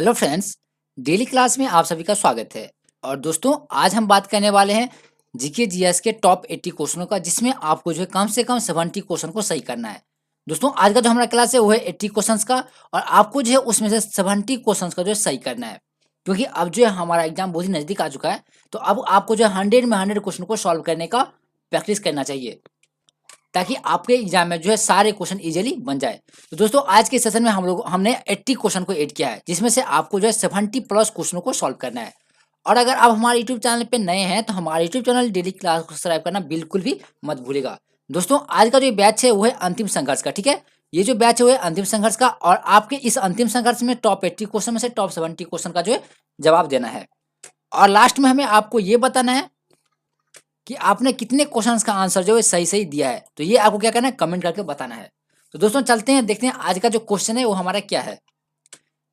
Hello friends, daily class में आप सभी का स्वागत है। और दोस्तों, आज हम बात करने वाले हैं जीके जीएस के टॉप 80 क्वेश्चनों का, जिसमें आपको जो है कम से कम 70 क्वेश्चन को सही करना है। दोस्तों, आज का जो हमारा क्लास है वो है 80 क्वेश्चंस का, और आपको जो है उसमें से 70 क्वेश्चंस का जो है सही करना है। क्योंकि अब जो है हमारा एग्जाम बहुत ही नजदीक आ चुका है, तो अब आपको जो है 100 में 100 क्वेश्चन को सॉल्व करने का प्रैक्टिस करना चाहिए, ताकि आपके एग्जाम में जो है सारे क्वेश्चन इजीली बन जाए। तो दोस्तों, आज के सेशन में हमने 80 क्वेश्चन को ऐड किया है, जिसमें से आपको जो है 70 प्लस क्वेश्चनों को सॉल्व करना है। और अगर आप हमारे यूट्यूब चैनल पे नए हैं तो हमारे यूट्यूब चैनल डेली क्लास को सब्सक्राइब करना बिल्कुल भी मत भूलिएगा। दोस्तों, आज का जो बैच है वो है अंतिम संघर्ष का। ठीक है, ये जो बैच है वो है अंतिम संघर्ष का, और आपके इस अंतिम संघर्ष में टॉप 80 क्वेश्चन में से टॉप 70 क्वेश्चन का जो है जवाब देना है। और लास्ट में हमें आपको ये बताना है कि आपने कितने क्वेश्चंस का आंसर जो है सही सही दिया है। तो ये आपको क्या करना है, कमेंट करके बताना है। तो दोस्तों, चलते हैं, देखते हैं आज का जो क्वेश्चन है वो हमारा क्या है।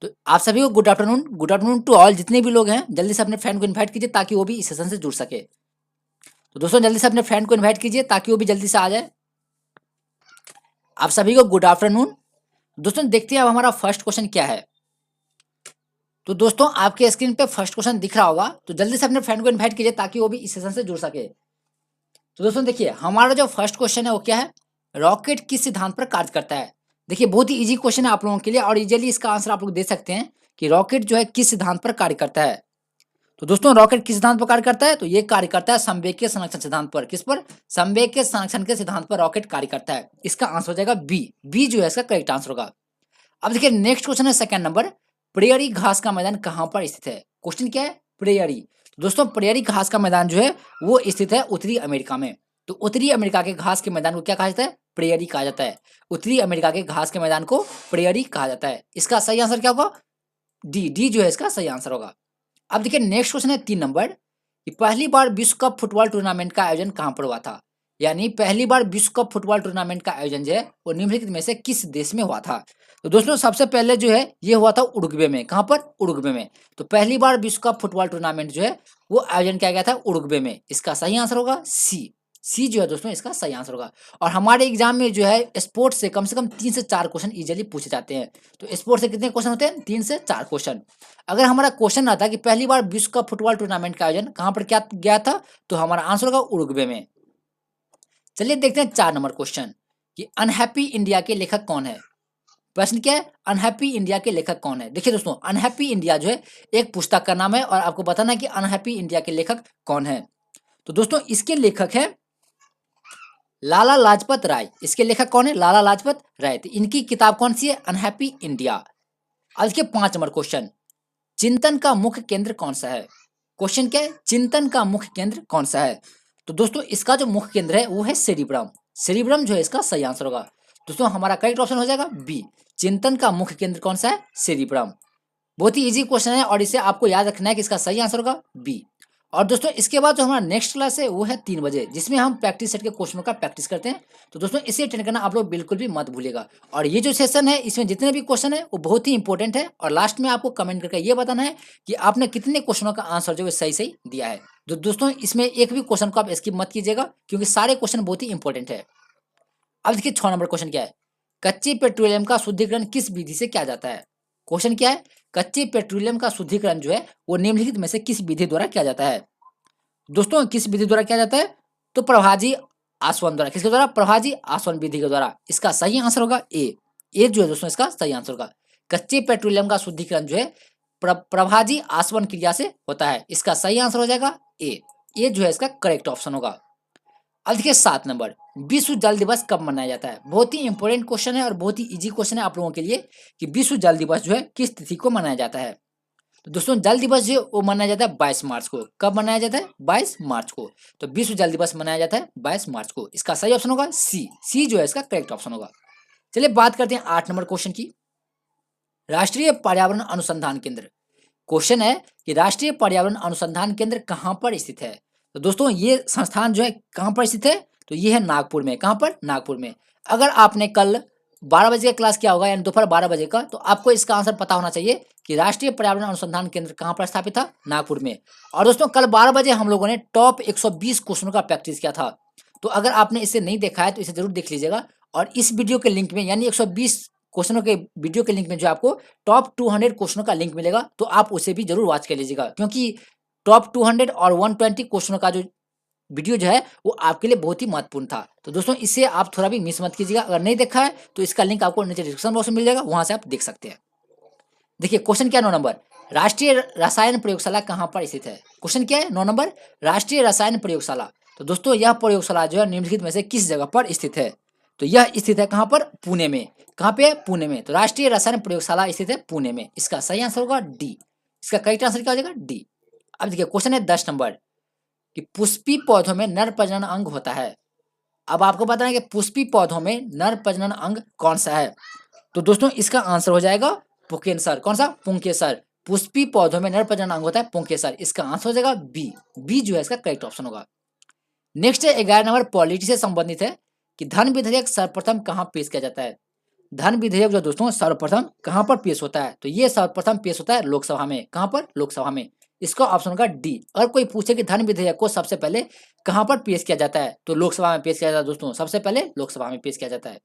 तो आप सभी को गुड आफ्टरनून टू ऑल। जितने भी लोग हैं जल्दी से अपने फ्रेंड को इनवाइट कीजिए ताकि वो भी इस सेशन से जुड़ सके। तो दोस्तों, जल्दी से अपने फ्रेंड को इनवाइट कीजिए ताकि वो भी जल्दी से आ जाए। आप सभी को गुड आफ्टरनून। दोस्तों, देखते हैं अब हमारा फर्स्ट क्वेश्चन क्या है। तो दोस्तों, आपके स्क्रीन पे फर्स्ट क्वेश्चन दिख रहा होगा, तो जल्दी से अपने फ्रेंड को इन्वाइट कीजिए ताकि वो भी इस सेशन से जुड़ सके। तो दोस्तों देखिए, हमारा जो फर्स्ट क्वेश्चन है वो क्या है, रॉकेट किस सिद्धांत पर कार्य करता है। देखिए, बहुत ही इजी क्वेश्चन है आप लोगों के लिए, और इजीली इसका आंसर आप लोग दे सकते हैं कि रॉकेट जो है किस सिद्धांत पर कार्य करता है। तो दोस्तों, रॉकेट किस सिद्धांत पर कार्य करता है, तो ये कार्य करता है संवेगीय संरक्षण सिद्धांत पर। किस पर? संवेगीय संरक्षण के सिद्धांत पर रॉकेट कार्य करता है। इसका आंसर हो जाएगा बी। बी जो है इसका करेक्ट आंसर होगा। अब देखिए, नेक्स्ट क्वेश्चन है सेकंड नंबर, प्रेयरी घास का मैदान कहां पर स्थित है। क्वेश्चन क्या है, प्रेयरी। तो दोस्तों, प्रेयरी घास का मैदान जो है वो स्थित है उत्तरी अमेरिका में। तो उत्तरी अमेरिका के घास के मैदान को क्या कहा जाता है, प्रेयरी कहा जाता है। उत्तरी अमेरिका के घास के मैदान को प्रेयरी कहा जाता है। इसका सही आंसर क्या होगा, डी। डी जो है इसका सही आंसर होगा। अब देखिए, नेक्स्ट क्वेश्चन है 3 नंबर, कि पहली बार विश्व कप फुटबॉल टूर्नामेंट का आयोजन कहां पर हुआ था। यानी पहली बार विश्व कप फुटबॉल टूर्नामेंट का आयोजन जो है वो निम्नलिखित में से किस देश में हुआ था। तो दोस्तों, सबसे पहले जो है ये हुआ था उरुग्वे में। कहां पर? उरुग्वे में। तो पहली बार विश्व कप फुटबॉल टूर्नामेंट जो है वो आयोजन किया गया था उरुग्वे में। इसका सही आंसर होगा सी। सी जो है दोस्तों इसका सही आंसर होगा। और हमारे एग्जाम में जो है स्पोर्ट्स से कम 3 से 4 क्वेश्चन इजीली पूछे जाते हैं। तो स्पोर्ट्स से कितने क्वेश्चन होते हैं, 3 से 4 क्वेश्चन। अगर हमारा क्वेश्चन आता कि पहली बार विश्व कप फुटबॉल टूर्नामेंट का आयोजन कहां पर क्या गया था, तो हमारा आंसर होगा उरुग्वे में। चलिए देखते हैं 4 नंबर क्वेश्चन, कि अनहैप्पी इंडिया के लेखक कौन है। प्रश्न क्या है, अनहैप्पी इंडिया के लेखक कौन है। देखिए दोस्तों, अनहैप्पी इंडिया जो है एक पुस्तक का नाम है, और आपको बताना है कि अनहैप्पी इंडिया के लेखक कौन है। तो दोस्तों, इसके लेखक है लाला लाजपत राय। इसके लेखक कौन है, लाला लाजपत राय। तो इनकी किताब कौन सी है, अनहैप्पी इंडिया। अब देखिए 5 नंबर क्वेश्चन, चिंतन का मुख्य केंद्र कौन सा है। क्वेश्चन क्या है, चिंतन का मुख्य केंद्र कौन सा है। तो दोस्तों, इसका जो मुख्य केंद्र है वो है सेरिब्रम। सेरिब्रम जो है इसका सही आंसर होगा। दोस्तों, हमारा करेक्ट ऑप्शन हो जाएगा बी। चिंतन का मुख्य केंद्र कौन सा है, सेरिब्रम। बहुत ही इजी क्वेश्चन है, और इसे आपको याद रखना है कि इसका सही आंसर होगा बी। और दोस्तों, इसके बाद जो हमारा नेक्स्ट क्लास है वो है 3 बजे, जिसमें हम प्रैक्टिस सेट के क्वेश्चनों का प्रैक्टिस करते हैं। तो दोस्तों, इसे अटेंड करना आप लोग बिल्कुल भी मत भूलिएगा। और ये जो सेशन है इसमें जितने भी क्वेश्चन है वो बहुत ही इंपॉर्टेंट है, और लास्ट में आपको कमेंट करके ये बताना है कि आपने कितने क्वेश्चनों का आंसर जो है सही सही दिया है। तो दोस्तों, इसमें एक भी क्वेश्चन को आप स्किप मत कीजिएगा, क्योंकि सारे क्वेश्चन बहुत ही इंपॉर्टेंट है। अब देखिए 6 नंबर क्वेश्चन क्या है, कच्चे पेट्रोलियम का शुद्धिकरण किस विधि से किया जाता है। क्वेश्चन क्या है, कच्चे पेट्रोलियम का शुद्धिकरण जो है वो निम्नलिखित में से किस विधि द्वारा किया जाता है। दोस्तों, किस विधि द्वारा किया जाता है, तो प्रभाजी आसवन द्वारा। किसके द्वारा, प्रभाजी आसवन विधि के द्वारा। इसका सही आंसर होगा ए। ए जो है दोस्तों इसका सही आंसर होगा। कच्चे पेट्रोलियम का शुद्धिकरण जो है प्रभाजी आसवन क्रिया से होता है। इसका सही आंसर हो जाएगा ए। ए जो है इसका करेक्ट ऑप्शन होगा। अब देखिए 7 नंबर, विश्व जल दिवस कब मनाया जाता है। बहुत ही इंपॉर्टेंट क्वेश्चन है, और बहुत ही इजी क्वेश्चन है आप लोगों के लिए, कि विश्व जल दिवस जो है किस तिथि को मनाया जाता है। तो दोस्तों, जल दिवस जो वो मनाया जाता है 22 मार्च को। कब मनाया जाता है, 22 मार्च को। तो विश्व जल दिवस मनाया जाता है 22 मार्च को। इसका सही ऑप्शन होगा सी। सी जो है इसका करेक्ट ऑप्शन होगा। चलिए बात करते हैं 8 नंबर क्वेश्चन की, राष्ट्रीय पर्यावरण अनुसंधान केंद्र। क्वेश्चन है कि राष्ट्रीय पर्यावरण अनुसंधान केंद्र कहाँ पर स्थित है। तो दोस्तों, ये संस्थान जो है कहाँ पर स्थित है, तो ये है नागपुर में। कहाँ पर, नागपुर में। अगर आपने कल 12 बजे का क्लास किया होगा, यानी दोपहर 12 बजे का, तो आपको इसका आंसर पता होना चाहिए कि राष्ट्रीय पर्यावरण अनुसंधान केंद्र कहाँ पर स्थापित था, नागपुर में। और दोस्तों, कल 12 बजे हम लोगों ने टॉप 120 क्वेश्चनों का प्रैक्टिस किया था। तो अगर आपने इसे नहीं देखा है तो इसे जरूर देख लीजिएगा, और इस वीडियो के लिंक में यानी 120 क्वेश्चनों के वीडियो के लिंक में जो आपको टॉप 200 क्वेश्चनों का लिंक मिलेगा, तो आप उसे भी जरूर वॉच कर लीजिएगा, क्योंकि टॉप 200 और 120 क्वेश्चनों का जो वीडियो जो है वो आपके लिए बहुत ही महत्वपूर्ण था। तो दोस्तों इसे आप थोड़ा भी मिस मत कीजिएगा। अगर नहीं देखा है तो इसका लिंक आपको नीचे डिस्क्रिप्शन बॉक्स में मिल जाएगा, वहां से आप देख सकते हैं। देखिए क्वेश्चन क्या 9 नंबर, राष्ट्रीय रसायन प्रयोगशाला कहाँ पर स्थित है। क्वेश्चन क्या है 9 नंबर, राष्ट्रीय रसायन प्रयोगशाला। तो दोस्तों यह प्रयोगशाला जो है निम्नलिखित में से किस जगह पर स्थित है। तो यह स्थित है कहाँ पर, पुणे में। कहाँ पे, पुणे में। तो राष्ट्रीय रसायन प्रयोगशाला स्थित है पुणे में। इसका सही आंसर होगा डी। इसका करेक्ट आंसर क्या हो जाएगा, डी। अब देखिए क्वेश्चन है 10 नंबर कि पुष्पी पौधों में नर प्रजनन अंग होता है। अब आपको पता है कि पुष्पी पौधों में नर प्रजनन अंग कौन सा है। तो दोस्तों इसका आंसर हो जाएगा पुंकेसर। कौन सा, पुंकेसर। पुष्पी पौधों में नर प्रजनन अंग होता है पुंकेसर। इसका आंसर हो जाएगा बी। बी जो है इसका करेक्ट ऑप्शन होगा। नेक्स्ट 11 नंबर पॉलिटी से संबंधित है कि धन विधेयक सर्वप्रथम कहाँ पेश किया जाता है। धन विधेयक जो दोस्तों सर्वप्रथम कहाँ पर पेश होता है, तो ये सर्वप्रथम पेश होता है लोकसभा में। कहाँ पर, लोकसभा में। इसका ऑप्शन होगा डी। अगर कोई पूछे कि धन विधेयक को सबसे पहले कहाँ पर पेश किया जाता है, तो लोकसभा में पेश किया जाता है दोस्तों, सबसे पहले लोकसभा में पेश किया जाता है।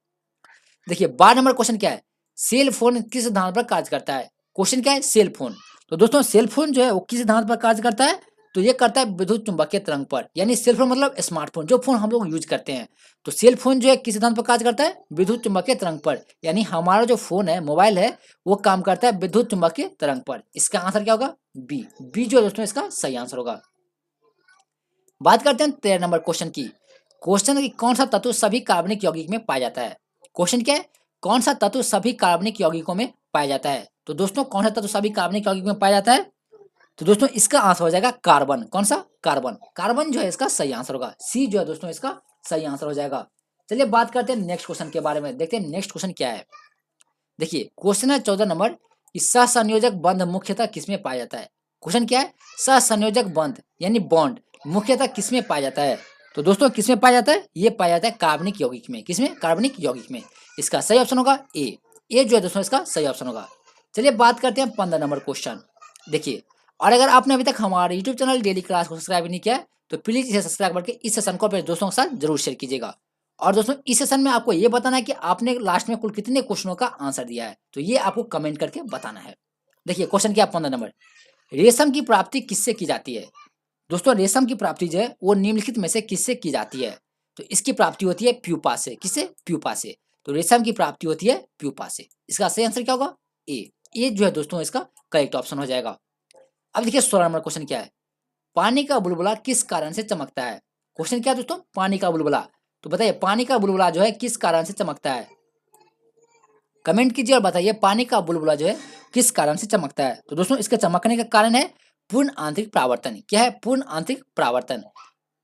देखिए 12 नंबर क्वेश्चन क्या है, सेल फोन किस सिद्धांत पर कार्य करता है। क्वेश्चन क्या है, सेल फोन। तो दोस्तों सेल फोन जो है वो किस सिद्धांत पर कार्य करता है, तो ये करता है विद्युत चुंबकीय तरंग पर। यानी सेल फोन मतलब स्मार्टफोन, जो फोन हम लोग यूज करते हैं। तो सेल फोन जो है किस सिद्धांत पर कार्य करता है, विद्युत चुंबकीय तरंग पर। यानी हमारा जो फोन है, मोबाइल है, वो काम करता है विद्युत चुंबकीय तरंग पर। इसका आंसर क्या होगा, बी। बी जो है दोस्तों इसका सही आंसर होगा। बात करते हैं 13 नंबर क्वेश्चन की। क्वेश्चन की कौन सा तत्व सभी कार्बनिक यौगिक में पाया जाता है। क्वेश्चन क्या है, कौन सा तत्व सभी कार्बनिक यौगिकों में पाया जाता है। तो दोस्तों कौन सा तत्व सभी कार्बनिक यौगिक में पाया जाता है, तो दोस्तों इसका आंसर हो जाएगा कार्बन। कौन सा, कार्बन। कार्बन जो है इसका सही आंसर होगा। सी जो है दोस्तों इसका सही आंसर हो जाएगा। चलिए बात करते हैं नेक्स्ट क्वेश्चन के बारे में, देखते हैं नेक्स्ट क्वेश्चन क्या है। देखिए क्वेश्चन है 14 नंबर कि सहसंयोजक बंध मुख्यतः किसमें पाया जाता है। क्वेश्चन क्या है, सहसंयोजक बंध यानी बॉन्ड मुख्यतः किसमें पाया जाता है। तो दोस्तों किसमें पाया जाता है, ये पाया जाता है कार्बनिक यौगिक में। किसमें, कार्बनिक यौगिक में। इसका सही ऑप्शन होगा ए। ए जो है दोस्तों इसका सही ऑप्शन होगा। चलिए बात करते हैं 15 नंबर क्वेश्चन। देखिए, और अगर आपने अभी तक हमारे यूट्यूब चैनल डेली क्लास को सब्सक्राइब नहीं किया है, तो प्लीज इसे सब्सक्राइब करके इस सेशन को अपने दोस्तों के साथ जरूर शेयर कीजिएगा। और दोस्तों इस सेशन में आपको ये बताना है कि आपने लास्ट में कुल कितने क्वेश्चनों का आंसर दिया है, तो ये आपको कमेंट करके बताना है। देखिए क्वेश्चन क्या 15 नंबर, रेशम की प्राप्ति किससे की जाती है। दोस्तों रेशम की प्राप्ति जो है वो निम्नलिखित में से किससे की जाती है। तो इसकी प्राप्ति होती है प्यूपा से। किससे, प्यूपा से। तो रेशम की प्राप्ति होती है प्यूपा से। इसका सही आंसर क्या होगा, ए। ए जो है दोस्तों इसका करेक्ट ऑप्शन हो जाएगा। अब देखिए 16 नंबर क्वेश्चन क्या है, पानी का बुलबुला किस कारण से चमकता है। क्वेश्चन क्या है दोस्तों, पानी का बुलबुला। तो बताइए पानी का बुलबुला जो है किस कारण से चमकता है। कमेंट कीजिए और बताइए पानी का बुलबुला जो है किस कारण से चमकता है। तो दोस्तों इसके चमकने का कारण है पूर्ण आंतरिक परावर्तन। क्या है, पूर्ण आंतरिक परावर्तन।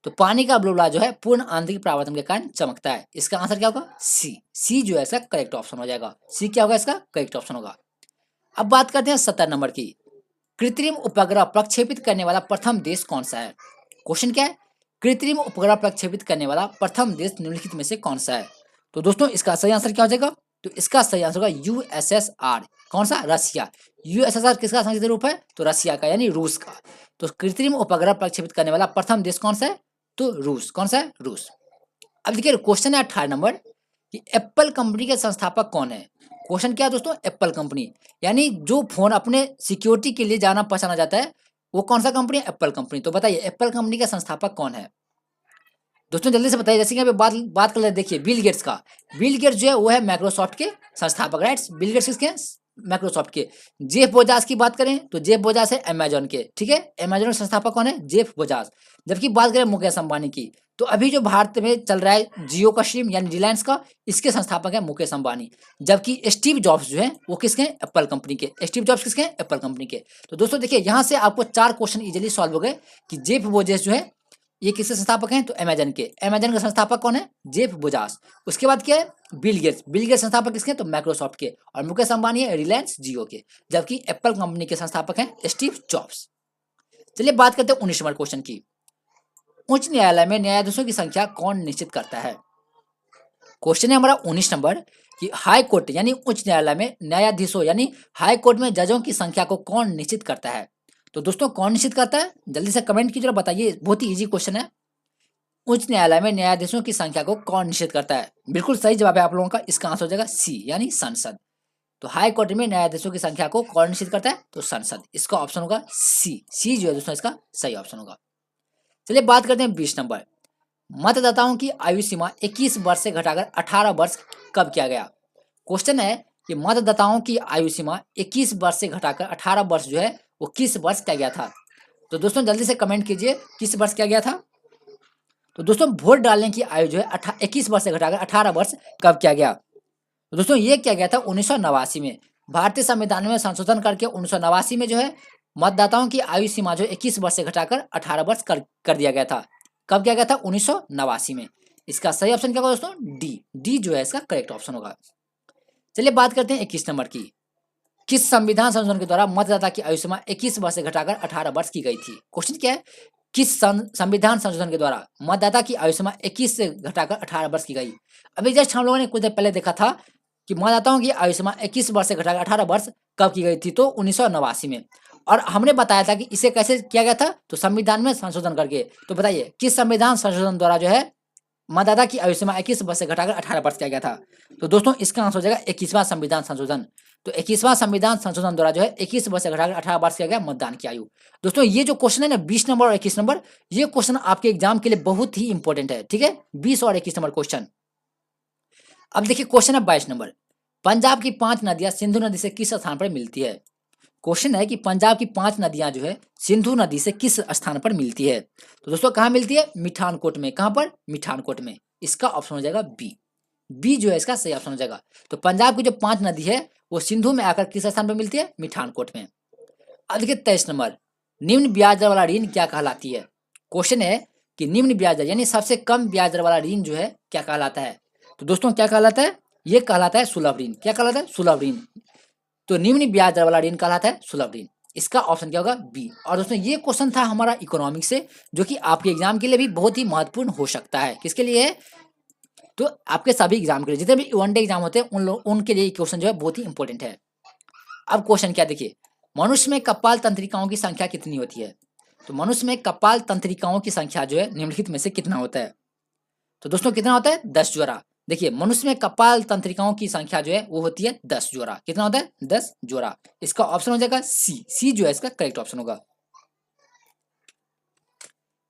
तो पानी का बुलबुला जो है पूर्ण आंतरिक परावर्तन के कारण चमकता है। इसका आंसर क्या होगा, सी। सी जो है इसका करेक्ट ऑप्शन हो जाएगा। सी क्या होगा, इसका करेक्ट ऑप्शन होगा। अब बात करते हैं 17 नंबर की, कृत्रिम उपग्रह प्रक्षेपित करने वाला प्रथम देश कौन सा है। क्वेश्चन क्या है, कृत्रिम उपग्रह प्रक्षेपित करने वाला प्रथम देश निम्नलिखित में से कौन सा है। तो दोस्तों इसका सही आंसर क्या हो जाएगा, तो इसका सही आंसर होगा यूएसएसआर। कौन सा, रसिया। यूएसएसआर किसका संक्षिप्त रूप है, तो रसिया का यानी रूस का। तो कृत्रिम उपग्रह प्रक्षेपित करने वाला प्रथम देश कौन सा है, तो रूस। कौन सा है, रूस। अब देखिए क्वेश्चन है 18 नंबर कि एप्पल कंपनी के संस्थापक कौन है। क्वेश्चन क्या है दोस्तों, एप्पल कंपनी यानी जो फोन अपने सिक्योरिटी के लिए जाना पहचाना जाता है, वो कौन सा कंपनी है, एप्पल कंपनी। तो बताइए एप्पल कंपनी का संस्थापक कौन है। दोस्तों जल्दी से बताइए, जैसे कि बात कर ले, देखिए बिल गेट्स का। बिल गेट्स जो है वो है माइक्रोसॉफ्ट के संस्थापक, राइट। बिल गेट्स किसके हैं, माइक्रोसॉफ्ट के। जेफ बोजास की बात करें तो जेफ बोजास है अमेजॉन के, ठीक है। अमेजॉन के संस्थापक कौन है, जेफ बोजास। जबकि बात करें मुकेश अंबानी की, तो अभी जो भारत में चल रहा है जियो का सिम यानी रिलायंस का, इसके संस्थापक है मुकेश अंबानी। जबकि स्टीव जॉब्स जो है वो किसके हैं, एप्पल कंपनी के। स्टीव जॉब्स किसके हैं, एप्पल कंपनी के। तो दोस्तों देखिए यहाँ से आपको 4 क्वेश्चन इजीली सॉल्व हो गए कि जेफ बोजेस जो है ये किसके संस्थापक हैं, तो अमेजन के। अमेजन का संस्थापक कौन है, जेफ बोजास। उसके बाद क्या है, बिल गेट्स। बिल गेट्स संस्थापक किसके हैं, तो माइक्रोसॉफ्ट के। और मुकेश अंबानी है रिलायंस जियो के। जबकि एप्पल कंपनी के संस्थापक हैं स्टीव जॉब्स। चलिए बात करते हैं 19 नंबर क्वेश्चन की, उच्च न्यायालय में न्यायाधीशों की संख्या कौन निश्चित करता है। क्वेश्चन है हमारा 19 नंबर कि हाई कोर्ट यानी उच्च न्यायालय में न्यायाधीशों यानी हाई कोर्ट में जजों की संख्या को कौन निश्चित करता है। तो दोस्तों कौन निश्चित करता है, जल्दी से कमेंट कीजिए और बताइए। बहुत ही इजी क्वेश्चन है, उच्च न्यायालय में न्यायाधीशों की संख्या को कौन निश्चित करता है। बिल्कुल सही जवाब है आप लोगों का। इसका आंसर हो जाएगा सी यानी संसद। तो हाई कोर्ट में न्यायाधीशों की संख्या को कौन निश्चित करता है? तो संसद। इसका ऑप्शन होगा सी जो है दोस्तों इसका सही ऑप्शन होगा। चलिए बात करते हैं 20 नंबर। मतदाताओं की आयु सीमा 21 वर्ष से घटाकर 18 वर्ष कब किया गया? क्वेश्चन है कि मतदाताओं की आयु सीमा 21 वर्ष से घटाकर 18 वर्ष जो है वो किस वर्ष किया गया था? तो दोस्तों जल्दी से कमेंट कीजिए किस वर्ष किया गया था। तो दोस्तों वोट डालने की आयु जो है 21 वर्ष से घटाकर 18 वर्ष कब किया गया? तो दोस्तों ये किया गया था 1989 में। भारतीय संविधान में संशोधन करके 1989 में जो है मतदाताओं की आयु सीमा जो 21 वर्ष से घटाकर 18 वर्ष कर दिया गया था। कब किया गया था? 1989 में। इसका सही ऑप्शन क्या होगा दोस्तों? डी जो है इसका करेक्ट ऑप्शन होगा। चलिए बात करते हैं 21 नंबर की। किस संविधान संशोधन के द्वारा मतदाता की आयु सीमा 21 वर्ष से घटाकर 18 वर्ष की गई थी? क्वेश्चन क्या है? किस संविधान संशोधन के द्वारा मतदाता की आयु सीमा 21 से घटाकर 18 वर्ष की गई? अभी जस्ट हम लोगों ने कुछ देर पहले देखा था कि मतदाताओं की आयु सीमा 21 वर्ष से घटाकर 18 वर्ष कब की गई थी? तो 1989 में। और हमने बताया था कि इसे कैसे किया गया था? तो संविधान में संशोधन करके। तो बताइए किस संविधान संशोधन द्वारा जो है मतदाता की आयु सीमा 21 वर्ष से घटाकर 18 वर्ष किया गया था? तो दोस्तों इसका आंसर हो जाएगा 21वां संविधान संशोधन। तो 21वां संविधान संशोधन द्वारा जो है 21 वर्ष से घटाकर 18 वर्ष किया गया मतदान की आयु। दोस्तों ये जो क्वेश्चन है ना 20 नंबर और 21 नंबर, ये क्वेश्चन आपके एग्जाम के लिए बहुत ही इंपॉर्टेंट है। ठीक है, 20 और 21 नंबर क्वेश्चन। अब देखिए क्वेश्चन है 22 नंबर। पंजाब की 5 नदियां सिंधु नदी से किस स्थान पर मिलती है? क्वेश्चन है कि पंजाब की 5 नदियां जो है सिंधु नदी से किस स्थान पर मिलती है? तो दोस्तों कहाँ मिलती है? मिठानकोट में। कहाँ पर? मिठानकोट में। इसका ऑप्शन हो जाएगा बी जो है इसका सही ऑप्शन हो जाएगा। तो पंजाब की जो 5 नदी है वो सिंधु में आकर किस स्थान पर मिलती है? मिठानकोट में। अब देखिए 23 नंबर। निम्न ब्याज दर वाला ऋण क्या कहलाती है? क्वेश्चन है कि निम्न ब्याज दर यानी सबसे कम ब्याज दर वाला ऋण जो है क्या कहलाता है? तो दोस्तों क्या कहलाता है? ये कहलाता है सुलभ ऋण। क्या कहलाता है? सुलभ ऋण। तो निम्न ब्याज दर वाला ऋण कहलाता है सुलभ ऋण। इसका ऑप्शन क्या होगा? बी। और दोस्तों ये क्वेश्चन था हमारा इकोनॉमिक्स से, जो कि आपके एग्जाम के लिए भी बहुत ही महत्वपूर्ण हो सकता है। किसके लिए है? तो आपके सभी एग्जाम के लिए, जितने भी वनडे एग्जाम होते हैं उनके लिए क्वेश्चन जो है बहुत ही इंपॉर्टेंट है। अब क्वेश्चन क्या देखिए, मनुष्य में कपाल तंत्रिकाओं की संख्या कितनी होती है? तो मनुष्य में कपाल तंत्रिकाओं की संख्या जो है निम्नलिखित में से कितना होता है? तो दोस्तों कितना होता है? 10 जोड़ा। देखिए मनुष्य में कपाल तंत्रिकाओं की संख्या जो है वो होती है 10 जोड़ा। कितना होता है? 10 जोड़ा। इसका ऑप्शन हो जाएगा सी जो है इसका करेक्ट ऑप्शन होगा।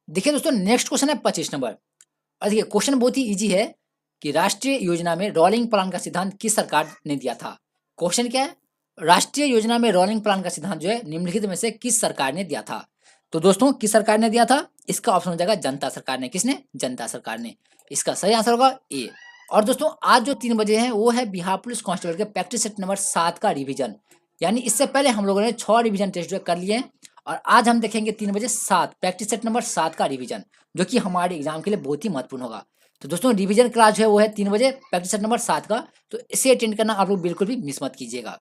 देखिए दोस्तों नेक्स्ट क्वेश्चन है 25 नंबर। और देखिए क्वेश्चन बहुत ही इजी है कि राष्ट्रीय योजना में रोलिंग प्लान का सिद्धांत किस सरकार ने दिया था? क्वेश्चन क्या है? राष्ट्रीय योजना में रोलिंग प्लान का सिद्धांत जो है निम्नलिखित में से किस सरकार ने दिया था? तो दोस्तों किस सरकार ने दिया था? इसका ऑप्शन हो जाएगा जनता सरकार ने। किसने? जनता सरकार ने। इसका सही आंसर होगा ए। और दोस्तों आज जो 3 बजे है वो है बिहार पुलिस कांस्टेबल के प्रैक्टिस सेट नंबर 7 का रिवीजन। यानी इससे पहले हम लोगों ने 6 रिवीजन टेस्ट जो कर लिए हैं, और आज हम देखेंगे 3 बजे 7 प्रैक्टिस सेट नंबर 7 का रिवीजन, जो कि हमारे एग्जाम के लिए बहुत ही महत्वपूर्ण होगा। तो दोस्तों रिवीजन क्लास जो है वो है 3 बजे प्रैक्टिस सेट नंबर 7 का, तो इसे अटेंड करना आप लोग बिल्कुल भी मिस मत कीजिएगा।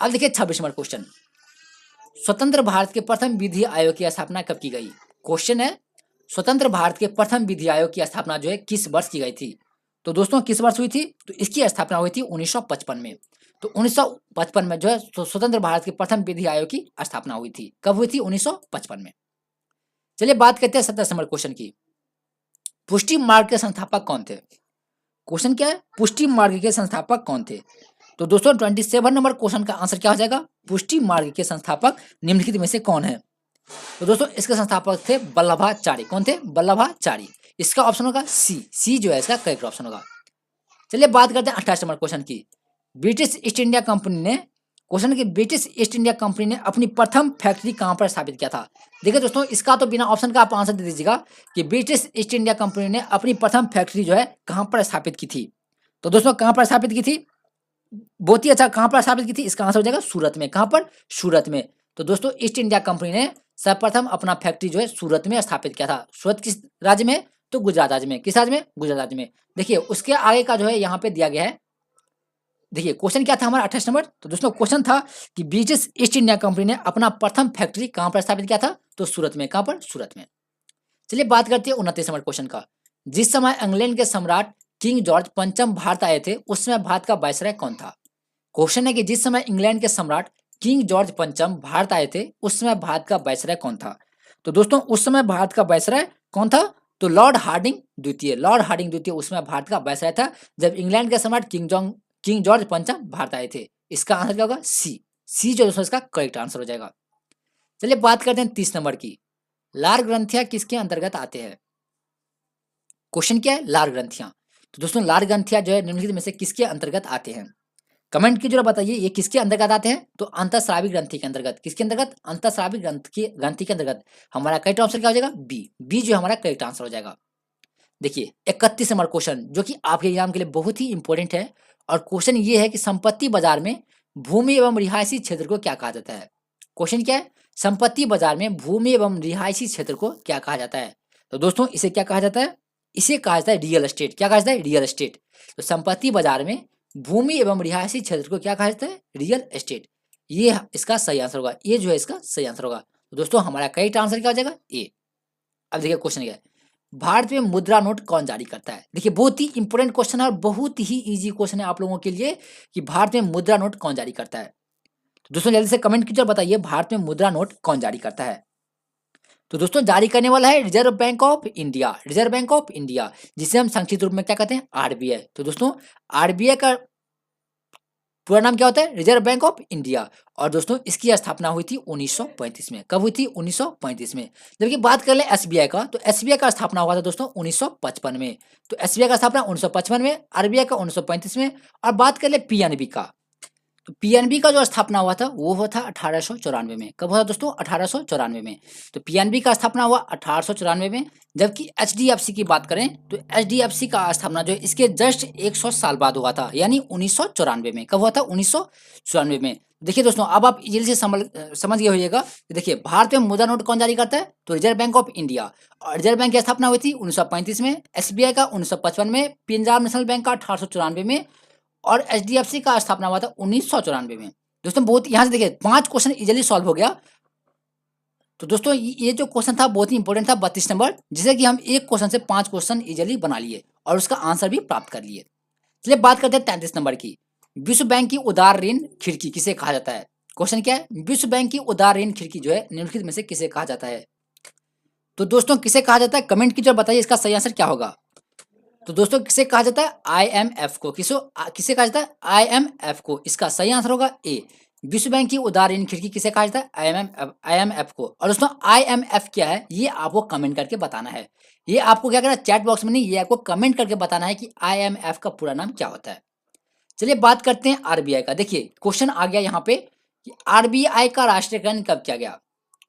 अब देखिए 26 नंबर क्वेश्चन। स्वतंत्र भारत के प्रथम विधि आयोग की स्थापना कब की गई? क्वेश्चन है स्वतंत्र भारत के प्रथम विधि आयोग की स्थापना जो है किस वर्ष की गई थी? तो दोस्तों किस वर्ष हुई थी? तो इसकी स्थापना हुई थी 1955 में। तो 1955 में जो है स्वतंत्र भारत के प्रथम विधि आयोग की स्थापना हुई थी। कब हुई थी? 1955 में। चलिए बात करते हैं 27 नंबर क्वेश्चन की। पुष्टि मार्ग के संस्थापक कौन थे? क्वेश्चन क्या है? पुष्टि मार्ग के संस्थापक कौन थे? तो दोस्तों 27 नंबर क्वेश्चन का आंसर क्या हो जाएगा? पुष्टि मार्ग के संस्थापक निम्नलिखित में से कौन है? तो दोस्तों इसके संस्थापक थे वल्लभाचार्य। कौन थे? वल्लभाचार्य। इसका ऑप्शन होगा सी जो है इसका करेक्ट ऑप्शन होगा। चलिए बात करते हैं 28 नंबर क्वेश्चन की। ब्रिटिश ईस्ट इंडिया कंपनी ने, क्वेश्चन की ब्रिटिश ईस्ट इंडिया कंपनी ने अपनी प्रथम फैक्ट्री कहां पर स्थापित किया था? देखिए दोस्तों इसका तो बिना ऑप्शन का आप आंसर दे दीजिएगा कि ब्रिटिश ईस्ट इंडिया कंपनी ने अपनी प्रथम फैक्ट्री जो है कहां पर स्थापित की थी? तो दोस्तों कहां पर स्थापित की थी? बहुत ही अच्छा, कहां पर स्थापित की थी? इसका आंसर हो जाएगा सूरत में। कहां पर? सूरत में। तो दोस्तों ईस्ट इंडिया कंपनी ने सर्वप्रथम अपना फैक्ट्री जो है सूरत में स्थापित किया था। सूरत किस राज्य में? तो गुजरात राज्य में। किस राज्य में? गुजरात राज्य में। देखिए उसके आगे का जो है यहाँ पे दिया गया है। देखिए क्वेश्चन क्या था हमारा 28 नंबर? तो दोस्तों क्वेश्चन था कि ब्रिटिश ईस्ट इंडिया कंपनी ने अपना प्रथम फैक्ट्री कहां पर स्थापित किया था? तो सूरत में। कहां पर? सूरत में। चलिए बात करते हैं 29 नंबर क्वेश्चन का। जिस समय इंग्लैंड के सम्राट किंग जॉर्ज पंचम भारत आए थे उस समय भारत का वायसराय कौन था? क्वेश्चन है कि जिस समय इंग्लैंड के सम्राट किंग जॉर्ज पंचम भारत आए थे उस समय भारत का वायसराय कौन था? तो दोस्तों उस समय भारत का वायसराय कौन था? तो लॉर्ड हार्डिंग द्वितीय। लॉर्ड हार्डिंग द्वितीय उस समय भारत का वायसराय था जब इंग्लैंड के सम्राट किंग जॉर्ज पंचम भारत आए थे। इसका आंसर क्या होगा? सी। सी जो दोस्तों इसका करेक्ट आंसर हो जाएगा। चलिए बात करते हैं 30 नंबर की। लार ग्रंथियां किसके अंतर्गत आते हैं? क्वेश्चन क्या है? लार ग्रंथियां। तो दोस्तों लार ग्रंथियां जो है निम्नलिखित में से किसके अंतर्गत आते हैं? कमेंट की जरा बताइए ये किसके अंतर्गत आते हैं? तो अंतःस्रावी ग्रंथि के अंतर्गत। किसके अंतर्गत? अंतःस्रावी ग्रंथि के अंतर्गत। हमारा करेक्ट आंसर क्या हो जाएगा? बी। बी जो हमारा करेक्ट आंसर हो जाएगा। देखिए 31 नंबर क्वेश्चन जो कि आपके एग्जाम के लिए बहुत ही इंपॉर्टेंट है, और क्वेश्चन ये है कि संपत्ति बाजार में भूमि एवं रिहायशी क्षेत्र को क्या कहा जाता है? क्वेश्चन क्या है? संपत्ति बाजार में भूमि एवं रिहायशी क्षेत्र को क्या कहा जाता है? तो दोस्तों इसे क्या कहा जाता है? इसे कहा जाता है रियल एस्टेट। क्या कहा जाता है? Real estate. तो संपत्ति बाजार में भूमि एवं रिहायशी क्षेत्र को क्या कहा जाता है? Real estate. ये इसका सही आंसर होगा। ये जो है इसका सही आंसर होगा। तो दोस्तों हमारा करेक्ट आंसर क्या हो जाएगा? ए। अब देखिए क्वेश्चन क्या है? भारत में मुद्रा नोट कौन जारी करता है? देखिए बहुत ही इंपॉर्टेंट क्वेश्चन है और बहुत ही इजी क्वेश्चन है आप लोगों के लिए कि भारत में मुद्रा नोट कौन जारी करता है। तो दोस्तों जल्दी से कमेंट कीजिए, बताइए भारत में मुद्रा नोट कौन जारी करता है? तो दोस्तों जारी करने वाला है reserve bank of India. Reserve bank of India जिसे हम संक्षिप्त रूप में क्या कहते हैं? आरबीआई। तो दोस्तों आरबीआई का पूरा नाम क्या होता है? Reserve bank of India. और दोस्तों इसकी स्थापना हुई थी 1935 में। कब हुई थी? 1935 में। जबकि बात कर ले एसबीआई का, तो एसबीआई का स्थापना हुआ था दोस्तों 1955 में। तो एसबीआई का स्थापना 1955 में, आरबीआई का 1935 में। और बात कर ले पीएनबी का, तो पीएनबी का जो स्थापना हुआ था वो हुआ था 1894 में। कब हुआ दोस्तों? 1894 में। तो पीएनबी का स्थापना हुआ 1894 में। जबकि एचडीएफसी की बात करें तो एचडीएफसी का स्थापना जो है इसके जस्ट 100 साल बाद हुआ था, यानी 1994 में। कब हुआ था? 1994 में। देखिए दोस्तों अब आप जल्दी से समझ गए होइएगा। देखिए भारत में मुद्रा नोट कौन जारी करता है? तो रिजर्व बैंक ऑफ इंडिया। और रिजर्व बैंक की स्थापना हुई थी 1935 में, एसबीआई का 1955 में, पंजाब नेशनल बैंक का 1894 में, और एचडीएफसी का स्थापना हुआ था 1994 में। दोस्तों बहुत यहाँ से देखिए 5 क्वेश्चन इजीली सॉल्व हो गया। तो दोस्तों ये जो क्वेश्चन था बहुत ही इंपॉर्टेंट था 32 नंबर, जिसे कि हम एक क्वेश्चन से 5 क्वेश्चन इजीली बना लिए और उसका आंसर भी प्राप्त कर लिए। चलिए बात करते हैं 33 नंबर की। विश्व बैंक की उदार ऋण खिड़की किसे कहा जाता है? क्वेश्चन क्या है? विश्व बैंक की उदार ऋण खिड़की जो है निम्नलिखित में से किसे कहा जाता है? तो दोस्तों किसे कहा जाता है? कमेंट कीजिए और बताइए इसका सही आंसर क्या होगा। तो दोस्तों किसे कहा जाता है? आईएमएफ को। किसे कहा जाता है? आईएमएफ को। इसका सही आंसर होगा ए। विश्व बैंक की उदार ऋण खिड़की किसे कहा जाता है? आईएमएफ को। और दोस्तों आईएमएफ क्या है ये आपको कमेंट करके बताना है। ये आपको क्या करना है? चैट बॉक्स में नहीं, ये आपको कमेंट करके बताना है कि आईएमएफ का पूरा नाम क्या होता है। चलिए बात करते हैं आरबीआई का। देखिए क्वेश्चन आ गया यहाँ पे कि आरबीआई का राष्ट्रीयकरण कब किया गया?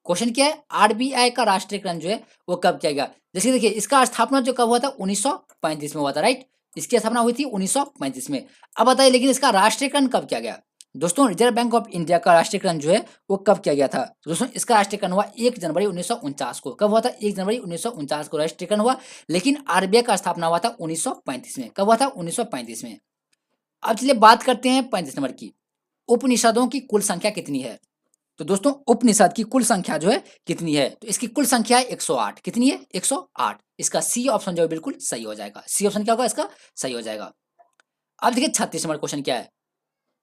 क्वेश्चन क्या है? आरबीआई का राष्ट्रीयकरण जो है वो कब किया गया? जैसे देखिए इसका स्थापना जो कब हुआ था? 1935 में हुआ था, राइट। इसकी स्थापना हुई थी 1935 में। अब बताइए लेकिन इसका राष्ट्रीयकरण कब किया गया? दोस्तों रिजर्व बैंक ऑफ इंडिया का राष्ट्रीयकरण जो है वो कब किया गया था? दोस्तों इसका राष्ट्रीयकरण हुआ 1 जनवरी 1949 को। कब हुआ था? 1 जनवरी 1949 को राष्ट्रीयकरण हुआ। लेकिन आरबीआई का स्थापना हुआ था 1935 में। कब हुआ था? 1935 में। अब चलिए बात करते हैं 35 नंबर की। उपनिषदों की कुल संख्या कितनी है? तो दोस्तों उपनिषद की कुल संख्या जो है कितनी है? तो इसकी कुल संख्या है 108। कितनी है? 108। इसका सी ऑप्शन जो है बिल्कुल सही हो जाएगा। सी ऑप्शन क्या होगा? इसका सही हो जाएगा। अब देखिए 36 नंबर क्वेश्चन क्या है?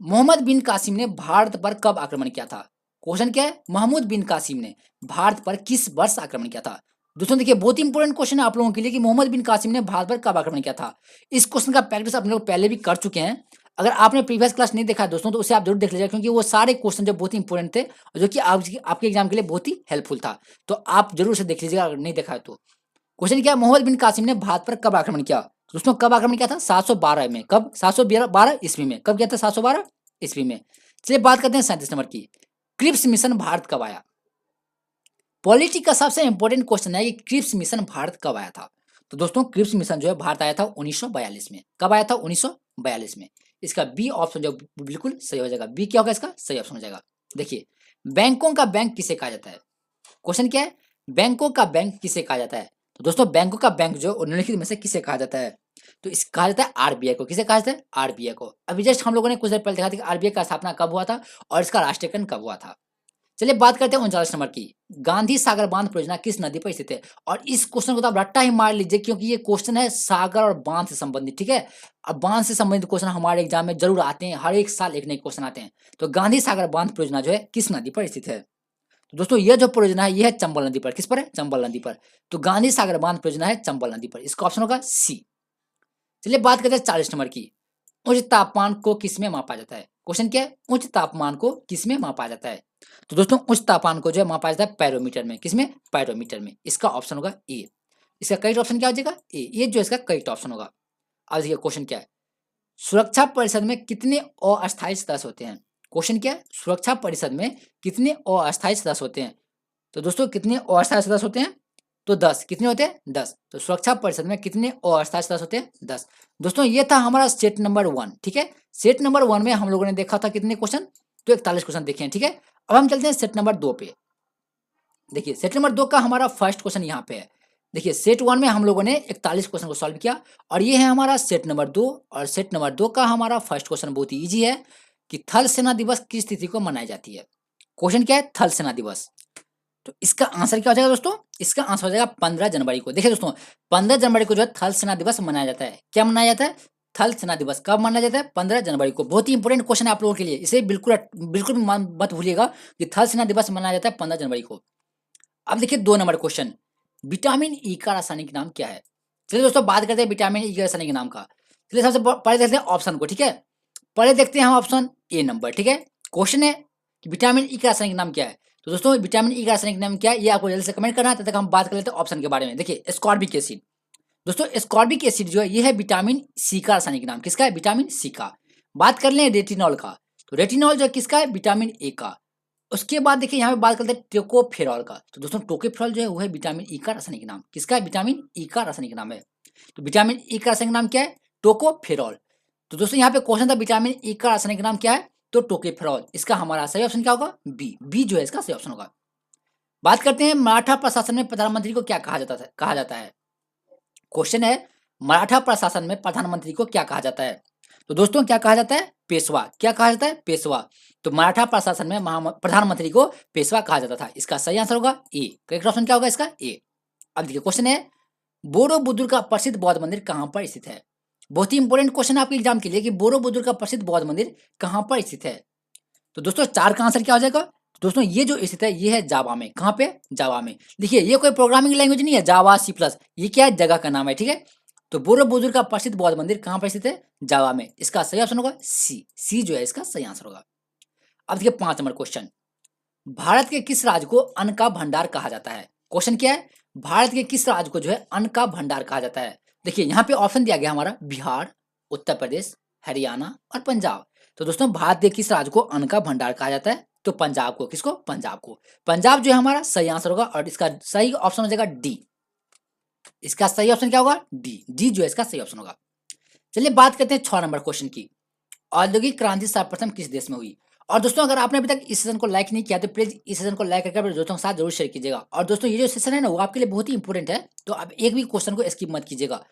मोहम्मद बिन कासिम ने भारत पर कब आक्रमण किया था? क्वेश्चन क्या है? मोहम्मद बिन कासिम ने भारत पर किस वर्ष आक्रमण किया था? दोस्तों देखिए बहुत इंपॉर्टेंट क्वेश्चन है आप लोगों के लिए कि मोहम्मद बिन कासिम ने भारत पर कब आक्रमण किया था। इस क्वेश्चन का प्रैक्टिस अपने लोग पहले भी कर चुके हैं। अगर आपने प्रीवियस क्लास नहीं देखा है दोस्तों तो उसे आप जरूर देख लीजिएगा, क्योंकि वो सारे क्वेश्चन जो बहुत ही इंपॉर्टेंट थे और जो कि आपके एग्जाम के लिए बहुत ही हेल्पफुल था। तो आप जरूर उसे देख लीजिएगा अगर नहीं देखा है तो। क्वेश्चन क्या है? मोहम्मद बिन कासिम ने भारत पर कब आक्रमण किया? दोस्तों कब आक्रमण किया था? 712 में। कब? 712 ईस्वी में। कब किया था? 712 ईस्वी में। चलिए बात करते हैं 37 नंबर की। क्रिप्स मिशन भारत कब आया? पॉलिटी का सबसे इंपॉर्टेंट क्वेश्चन है कि क्रिप्स मिशन भारत कब आया था? तो दोस्तों क्रिप्स मिशन जो है भारत आया था 1942 में। कब आया था? 1942 में। इसका बी ऑप्शन जो बिल्कुल सही हो जाएगा। बी क्या होगा? इसका सही ऑप्शन हो जाएगा। देखिए बैंकों का बैंक किसे कहा जाता है? क्वेश्चन क्या है? बैंकों का बैंक किसे कहा जाता है? तो दोस्तों बैंकों का बैंक जो निम्नलिखित में से किसे कहा जाता है? तो इस कहा जाता है आरबीआई को। किसे कहा जाता है? आरबीआई को। अभी जस्ट हम लोगों ने कुछ देर पहले देखा था कि आरबीआई का स्थापना कब हुआ था और इसका राष्ट्रीयकरण कब हुआ था। चलिए बात करते हैं 39 नंबर की। गांधी सागर बांध परियोजना किस नदी पर स्थित है? और इस क्वेश्चन को तो आप रट्टा ही मार लीजिए, क्योंकि ये क्वेश्चन है सागर और बांध से संबंधित, ठीक है। अब बांध से संबंधित क्वेश्चन हमारे एग्जाम में जरूर आते हैं, हर एक साल एक नए क्वेश्चन आते हैं। तो गांधी सागर बांध परियोजना जो है किस नदी पर स्थित है? तो दोस्तों यह जो परियोजना है यह है चंबल नदी पर। किस पर है? चंबल नदी पर। तो गांधी सागर बांध परियोजना है चंबल नदी पर। इसका ऑप्शन होगा सी। चलिए बात करते हैं 40 नंबर की। उच्च तापमान को किस में मापा जाता है? क्वेश्चन क्या है, उच्च तापमान को किस में मापा जाता है? तो दोस्तों उच्च तापमान को जो है मापा जाता है पैरोमीटर में। किसमें? पैरोमीटर में। इसका ऑप्शन होगा ए। इसका करेक्ट ऑप्शन क्या हो जाएगा? ए। ये जो इसका करेक्ट ऑप्शन होगा। अब देखिए क्वेश्चन क्या है, सुरक्षा परिषद में कितने अस्थायी सदस्य होते हैं? क्वेश्चन क्या है, सुरक्षा परिषद में कितने अस्थायी सदस्य होते हैं? तो दोस्तों कितने अस्थायी सदस्य होते हैं? तो 10। कितने होते हैं? 10। तो सुरक्षा परिषद में कितने अस्थायी सदस्य होते हैं? 10। दोस्तों ये था हमारा सेट नंबर 1। ठीक है, सेट नंबर 1 में हम लोगों ने देखा था कितने क्वेश्चन? तो 41 क्वेश्चन देखे हैं। ठीक है, अब हम चलते हैं सेट नंबर 2 पे। देखिए सेट नंबर 2 का हमारा फर्स्ट क्वेश्चन यहाँ पे है। देखिए सेट 1 में हम लोगों ने 41 क्वेश्चन को सॉल्व किया और ये है हमारा सेट नंबर 2। और सेट नंबर 2 का हमारा फर्स्ट क्वेश्चन बहुत ही ईजी है कि थल सेना दिवस किस तिथि को मनाई जाती है? क्वेश्चन क्या है, थल सेना दिवस। तो इसका आंसर क्या हो जाएगा दोस्तों? इसका आंसर हो जाएगा 15 जनवरी को। देखिए दोस्तों 15 जनवरी को जो है थल सेना दिवस मनाया जाता है। क्या मनाया जाता है? थल सेना दिवस कब मनाया जाता है? 15 जनवरी को। बहुत ही इंपॉर्टेंट क्वेश्चन है आप लोगों के लिए, इसे बिल्कुल बिल्कुल भी मत भूलिएगा कि थल सेना दिवस मनाया जाता है 15 जनवरी को। अब देखिए 2 नंबर क्वेश्चन, विटामिन ई का रासायनिक नाम क्या है? चलिए दोस्तों बात करते हैं विटामिन ई के रासायनिक नाम का। चलिए सबसे पहले देखते हैं ऑप्शन को। ठीक है, पहले देखते हैं हम ऑप्शन ए नंबर। ठीक है, क्वेश्चन है कि विटामिन ई का रासायनिक नाम क्या है? तो दोस्तों विटामिन ई का रासायनिक नाम क्या है ये आपको जल्दी से कमेंट करना है, तब तक हम बात कर लेते हैं ऑप्शन के बारे में। देखिए एस्कॉर्बिक एसिड। दोस्तों एस्कॉर्बिक एसिड जो है ये है विटामिन सी का रासायनिक नाम। किसका है? विटामिन सी का। बात कर लें रेटिनॉल का, तो रेटिनॉल जो है किसका है? विटामिन ए का। उसके बाद देखिए यहाँ पे बात करते हैं टोकोफेरॉल का। तो दोस्तों टोकोफेरॉल जो है वो है विटामिन ई का रासायनिक नाम। किसका है? विटामिन ई का रासायनिक नाम है। तो विटामिन ई का रासायनिक नाम क्या है? टोकोफेरॉल। तो दोस्तों यहाँ पे क्वेश्चन था विटामिन ई का रासायनिक नाम क्या है? तो टोकोफेरॉल। इसका हमारा सही ऑप्शन क्या होगा? बी। बी जो है इसका सही ऑप्शन होगा। बात करते हैं मराठा प्रशासन में प्रधानमंत्री को क्या कहा जाता है? क्वेश्चन है मराठा प्रशासन में प्रधानमंत्री को क्या कहा जाता है? तो दोस्तों क्या कहा जाता है? पेशवा। क्या कहा जाता है? पेशवा। तो मराठा प्रशासन में प्रधानमंत्री को पेशवा कहा जाता था। इसका सही आंसर होगा ए। करेक्ट ऑप्शन क्या होगा इसका? ए। अब देखिए क्वेश्चन है बोरोबुदुर का प्रसिद्ध बौद्ध मंदिर कहाँ पर स्थित है? बहुत ही इंपॉर्टेंट क्वेश्चन है आपके एग्जाम के लिए कि बोरोबुदुर का प्रसिद्ध बौद्ध मंदिर कहाँ पर स्थित है? तो दोस्तों 4 का आंसर क्या हो जाएगा? तो दोस्तों ये जो स्थित है ये है जावा में। कहाँ पे? जावा में। देखिए ये कोई प्रोग्रामिंग लैंग्वेज नहीं है जावा सी प्लस, ये क्या है? जगह का नाम है। ठीक है, तो बोरोबुदुर का प्रसिद्ध बौद्ध मंदिर कहाँ पर स्थित है? जावा में। इसका सही ऑप्शन होगा सी। सी जो है इसका सही आंसर होगा। अब देखिए 5 नंबर क्वेश्चन, भारत के किस राज्य को अन्न का भंडार कहा जाता है? क्वेश्चन क्या है, भारत के किस राज्य को जो है अन्न का भंडार कहा जाता है? देखिए यहाँ पे ऑप्शन दिया गया हमारा बिहार, उत्तर प्रदेश, हरियाणा और पंजाब। तो दोस्तों भारत के किस राज्य को अन्न का भंडार कहा जाता है? तो पंजाब को। किसको? पंजाब को। पंजाब जो है हमारा सही आंसर होगा और इसका सही ऑप्शन हो जाएगा डी। इसका सही ऑप्शन क्या होगा? डी। डी जो है इसका सही ऑप्शन होगा। चलिए बात करते हैं 6 नंबर क्वेश्चन की, औद्योगिक क्रांति सर्वप्रथम किस देश में हुई? और दोस्तों अगर आपने अभी तक इस सेशन को लाइक नहीं किया तो प्लीज इस सेशन को लाइक करके अपने दोस्तों के साथ जरूर शेयर कीजिएगा। और दोस्तों ये जो सेशन है ना वो आपके लिए बहुत ही इंपॉर्टेंट है, तो आप एक भी क्वेश्चन को स्किप मत कीजिएगा।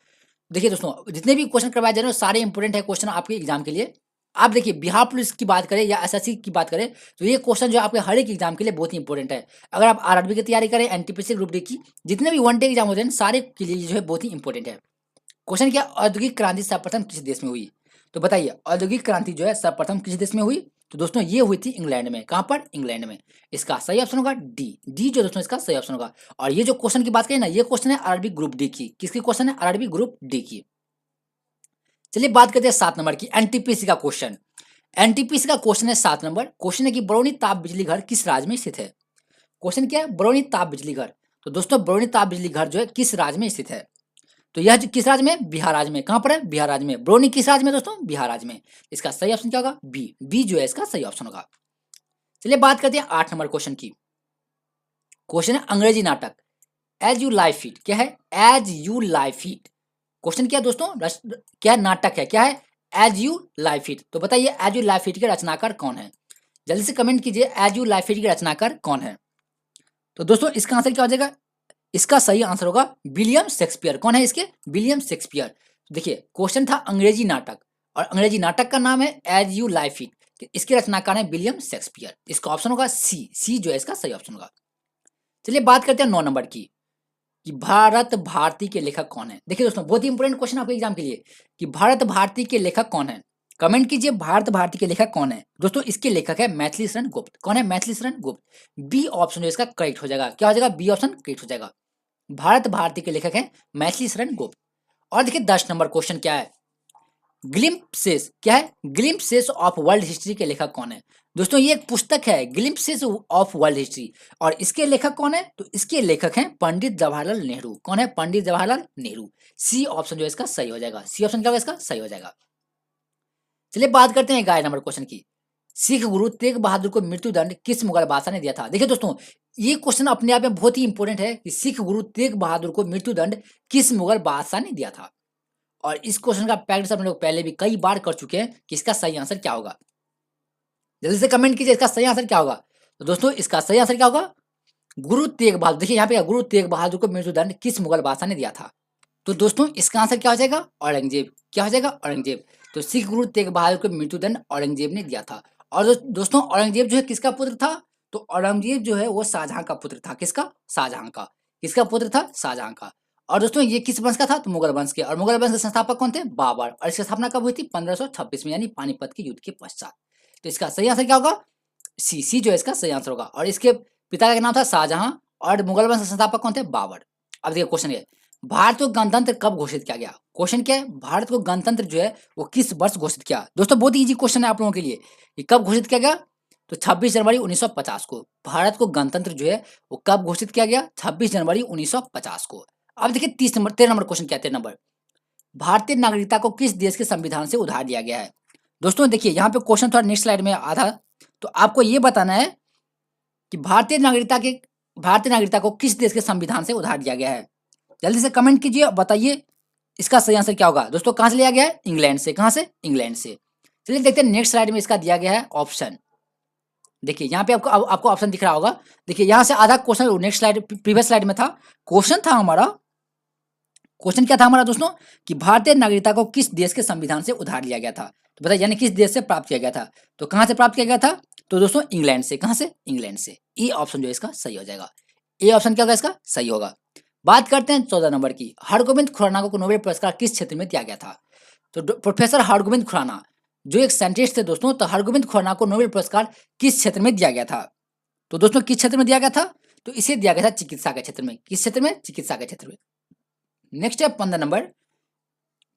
देखिए दोस्तों जितने भी क्वेश्चन करवाए जा रहे हैं सारे इंपॉर्टेंट है क्वेश्चन आपके एग्जाम के लिए। आप देखिए बिहार पुलिस की बात करें या एसएससी की बात करें तो ये क्वेश्चन जो है आपके हर एक एग्जाम के लिए बहुत ही इंपॉर्टेंट है। अगर आप आरआरबी की तैयारी करें, एनटीपीसी ग्रुप डी की, जितने भी वन डे एग्जाम होते हैं सारे के लिए जो है बहुत ही इंपॉर्टेंट है। क्वेश्चन क्या, औद्योगिक क्रांति सर्वप्रथम किस देश में हुई? तो बताइए औद्योगिक क्रांति जो है सर्वप्रथम किस देश में हुई? तो दोस्तों ये हुई थी इंग्लैंड में। कहां पर? इंग्लैंड में। इसका सही ऑप्शन होगा डी। डी जो दोस्तों इसका सही ऑप्शन होगा। और ये जो क्वेश्चन की बात करें ना ये क्वेश्चन है आरआरबी ग्रुप डी की। किसकी क्वेश्चन है? आरआरबी ग्रुप डी की। चलिए बात करते हैं 7 नंबर की, एनटीपीसी का क्वेश्चन। एनटीपीसी का क्वेश्चन है 7 नंबर। क्वेश्चन है कि बरौनी ताप बिजली घर किस राज्य में स्थित है? क्वेश्चन क्या है, बरौनी ताप बिजली घर। तो दोस्तों बरौनी ताप बिजली घर जो है किस राज्य में स्थित है? तो यह किस राज्य में? बिहार राज्य में। कहां पर है? बिहार राज्य में। बरौनी किस राज्य में दोस्तों? बिहार राज्य में। इसका सही ऑप्शन क्या होगा? बी। बी जो है इसका सही ऑप्शन होगा। चलिए बात करते हैं 8 नंबर क्वेश्चन की। क्वेश्चन है अंग्रेजी नाटक एज यू लाइफ इट। क्या है? As you like it. Question क्या है दोस्तों? क्या नाटक है? क्या है? As you like it. तो बताइए एज यू लाइफ इट के रचनाकार कौन है? जल्दी से कमेंट कीजिए एज यू लाइफ इट के रचनाकार कौन है? तो दोस्तों इसका आंसर क्या हो जाएगा? इसका सही आंसर होगा विलियम शेक्सपियर। कौन है इसके? William Shakespeare. देखिए क्वेश्चन था अंग्रेजी नाटक और अंग्रेजी नाटक का नाम है एज यू लाइफ इट। इसके रचनाकार है विलियम शेक्सपियर। इसका ऑप्शन होगा सी। सी जो है इसका सही ऑप्शन होगा। चलिए बात करते हैं 9 नंबर की कि भारत भारती के लेखक कौन है? देखिए दोस्तों बहुत ही इंपॉर्टेंट क्वेश्चन आपके एग्जाम के लिए कि भारत भारती के लेखक कौन है? कमेंट कीजिए भारत भारती के लेखक कौन है? दोस्तों इसके लेखक है मैथिली शरण गुप्त। कौन है? मैथिली शरण गुप्त। बी ऑप्शन जो इसका करेक्ट हो जाएगा। क्या हो जाएगा? बी ऑप्शन करेक्ट हो जाएगा। भारत भारती के लेखक हैं मैथिली शरण गुप्त। और देखिए 10 नंबर क्वेश्चन क्या है, ग्लिम्पसेस क्या है? ग्लिम्पसेस ऑफ वर्ल्ड हिस्ट्री के लेखक कौन है? दोस्तों ये एक पुस्तक है ग्लिम्पसेस ऑफ वर्ल्ड हिस्ट्री, और इसके लेखक कौन है? तो इसके लेखक हैं पंडित जवाहरलाल नेहरू। कौन है? पंडित जवाहरलाल नेहरू। सी ऑप्शन जो है इसका सही हो जाएगा। सी ऑप्शन क्या होगा इसका? सही हो जाएगा। चलिए बात करते हैं 11 नंबर क्वेश्चन की। सिख गुरु तेग बहादुर को मृत्युदंड किस मुगल बादशाह ने दिया था? देखिए दोस्तों, ये क्वेश्चन अपने आप में बहुत ही इंपॉर्टेंट है कि सिख गुरु तेग बहादुर को मृत्युदंड किस मुगल बादशाह ने दिया था। और इस क्वेश्चन का प्रैक्टिस हम लोग पहले भी कई बार कर चुके हैं कि इसका सही आंसर क्या होगा। जल्दी से कमेंट कीजिए इसका सही आंसर क्या होगा। तो दोस्तों इसका सही आंसर क्या होगा? गुरु तेग बहादुर। देखिए यहाँ पे गुरु तेग बहादुर को मृत्युदंड किस मुगल बादशाह ने दिया था? तो दोस्तों इसका आंसर क्या हो जाएगा? औरंगजेब। क्या हो जाएगा? औरंगजेब। तो सिख गुरु तेग बहादुर को मृत्युदंड औरंगजेब ने दिया था। और दोस्तों औरंगजेब जो है किसका पुत्र था? तो औरंगजेब जो है वो शाहजहां का पुत्र था। किसका? शाहजहां का। किसका पुत्र था? शाहजहां का। और दोस्तों ये किस वंश का था? तो मुगल वंश के। और मुगल वंश के संस्थापक कौन थे? बाबर। और इसकी स्थापना कब हुई थी? 1526 में, यानी पानीपत के युद्ध के पश्चात। तो इसका सही आंसर क्या होगा? सी जो है इसका सही आंसर होगा। और इसके पिता का नाम था शाहजहां, और मुगल वंश के संस्थापक कौन थे? बाबर। अब देखिए क्वेश्चन है, भारत को गणतंत्र कब घोषित किया गया? क्वेश्चन क्या है? भारत को गणतंत्र जो है वो किस वर्ष घोषित किया? दोस्तों बहुत इजी क्वेश्चन है आप लोगों के लिए, कि कब घोषित किया गया? तो 26 जनवरी 1950 को भारत को गणतंत्र जो है वो कब घोषित किया गया? 26 जनवरी 1950 को। अब देखिए 13 नंबर क्वेश्चन क्या है? 13 नंबर, भारतीय नागरिकता को किस देश के संविधान से उधार दिया गया है? दोस्तों देखिए यहाँ पे क्वेश्चन थोड़ा नेक्स्ट स्लाइड में आधा, तो आपको ये बताना है कि भारतीय नागरिकता को किस देश के संविधान से उधार दिया गया है। जल्दी से कमेंट कीजिए और बताइए इसका सही आंसर क्या होगा। दोस्तों कहां से लिया गया है? इंग्लैंड से। कहां से? इंग्लैंड से। चलिए देखते हैं नेक्स्ट स्लाइड में इसका दिया गया है ऑप्शन। देखिए यहाँ पे आपको ऑप्शन दिख रहा होगा। देखिए यहाँ से आधा question next slide previous slide में था। क्वेश्चन था हमारा, क्वेश्चन क्या था हमारा दोस्तों, कि भारतीय नागरिकता को किस देश के संविधान से उधार लिया गया था। तो बताइए यानी किस देश से प्राप्त किया गया था? तो कहां से प्राप्त किया गया था? तो दोस्तों इंग्लैंड से। कहां से? इंग्लैंड से। ए ऑप्शन जो है इसका सही हो जाएगा। ए ऑप्शन क्या होगा इसका? सही होगा। बात करते हैं 14 नंबर की। हरगोविंद खुराना को नोबेल पुरस्कार किस क्षेत्र में दिया गया था? तो प्रोफेसर हरगोविंद खुराना जो एक साइंटिस्ट थे दोस्तों, तो हरगोविंद खुराना को नोबेल पुरस्कार किस क्षेत्र में दिया गया था? तो दोस्तों किस क्षेत्र में दिया गया था? तो इसे दिया गया था चिकित्सा के क्षेत्र में। किस क्षेत्र में? चिकित्सा के क्षेत्र में। नेक्स्ट है 15 नंबर।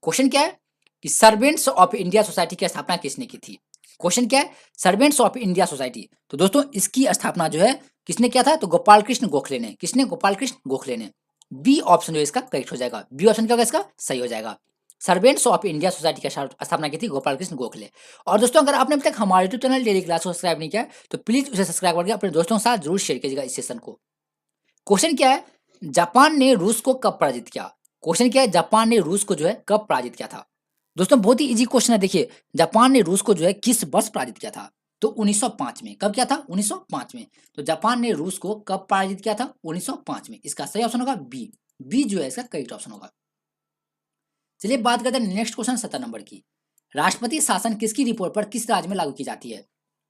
क्वेश्चन क्या है कि सर्वेंट्स ऑफ इंडिया सोसाइटी की स्थापना किसने की थी? क्वेश्चन क्या है? Servants of India society. तो दोस्तों इसकी स्थापना जो है किसने किया था? तो गोपाल कृष्ण गोखले ने। किसने? गोपाल कृष्ण गोखले ने। बी ऑप्शन जो इसका करेक्ट हो जाएगा। बी ऑप्शन क्या होगा इसका? सही हो जाएगा। सर्वेंट्स ऑफ इंडिया सोसाइटी की स्थापना की थी गोपाल कृष्ण गोखले। और दोस्तों अगर आपने अभी तक हमारे यूट्यूब चैनल डेली क्लास को सब्सक्राइब नहीं किया तो प्लीज उसे सब्सक्राइब करके अपने दोस्तों के साथ जरूर शेयर कीजिएगा इस सेशन को। क्वेश्चन क्या है? जापान ने रूस को कब पराजित किया? क्वेश्चन क्या है? जापान ने रूस को जो है कब पराजित किया था? दोस्तों बहुत ही इजी क्वेश्चन है। देखिए जापान ने रूस को जो है किस वर्ष पराजित किया था? तो 1905 में। कब किया था? 1905 में। तो जापान ने रूस को कब पराजित किया था? 1905 में। इसका सही ऑप्शन होगा बी। बी जो है इसका करेक्ट ऑप्शन होगा। चलिए बात करते हैं नेक्स्ट क्वेश्चन 17 नंबर की। राष्ट्रपति शासन किसकी रिपोर्ट पर किस राज्य में लागू की जाती है?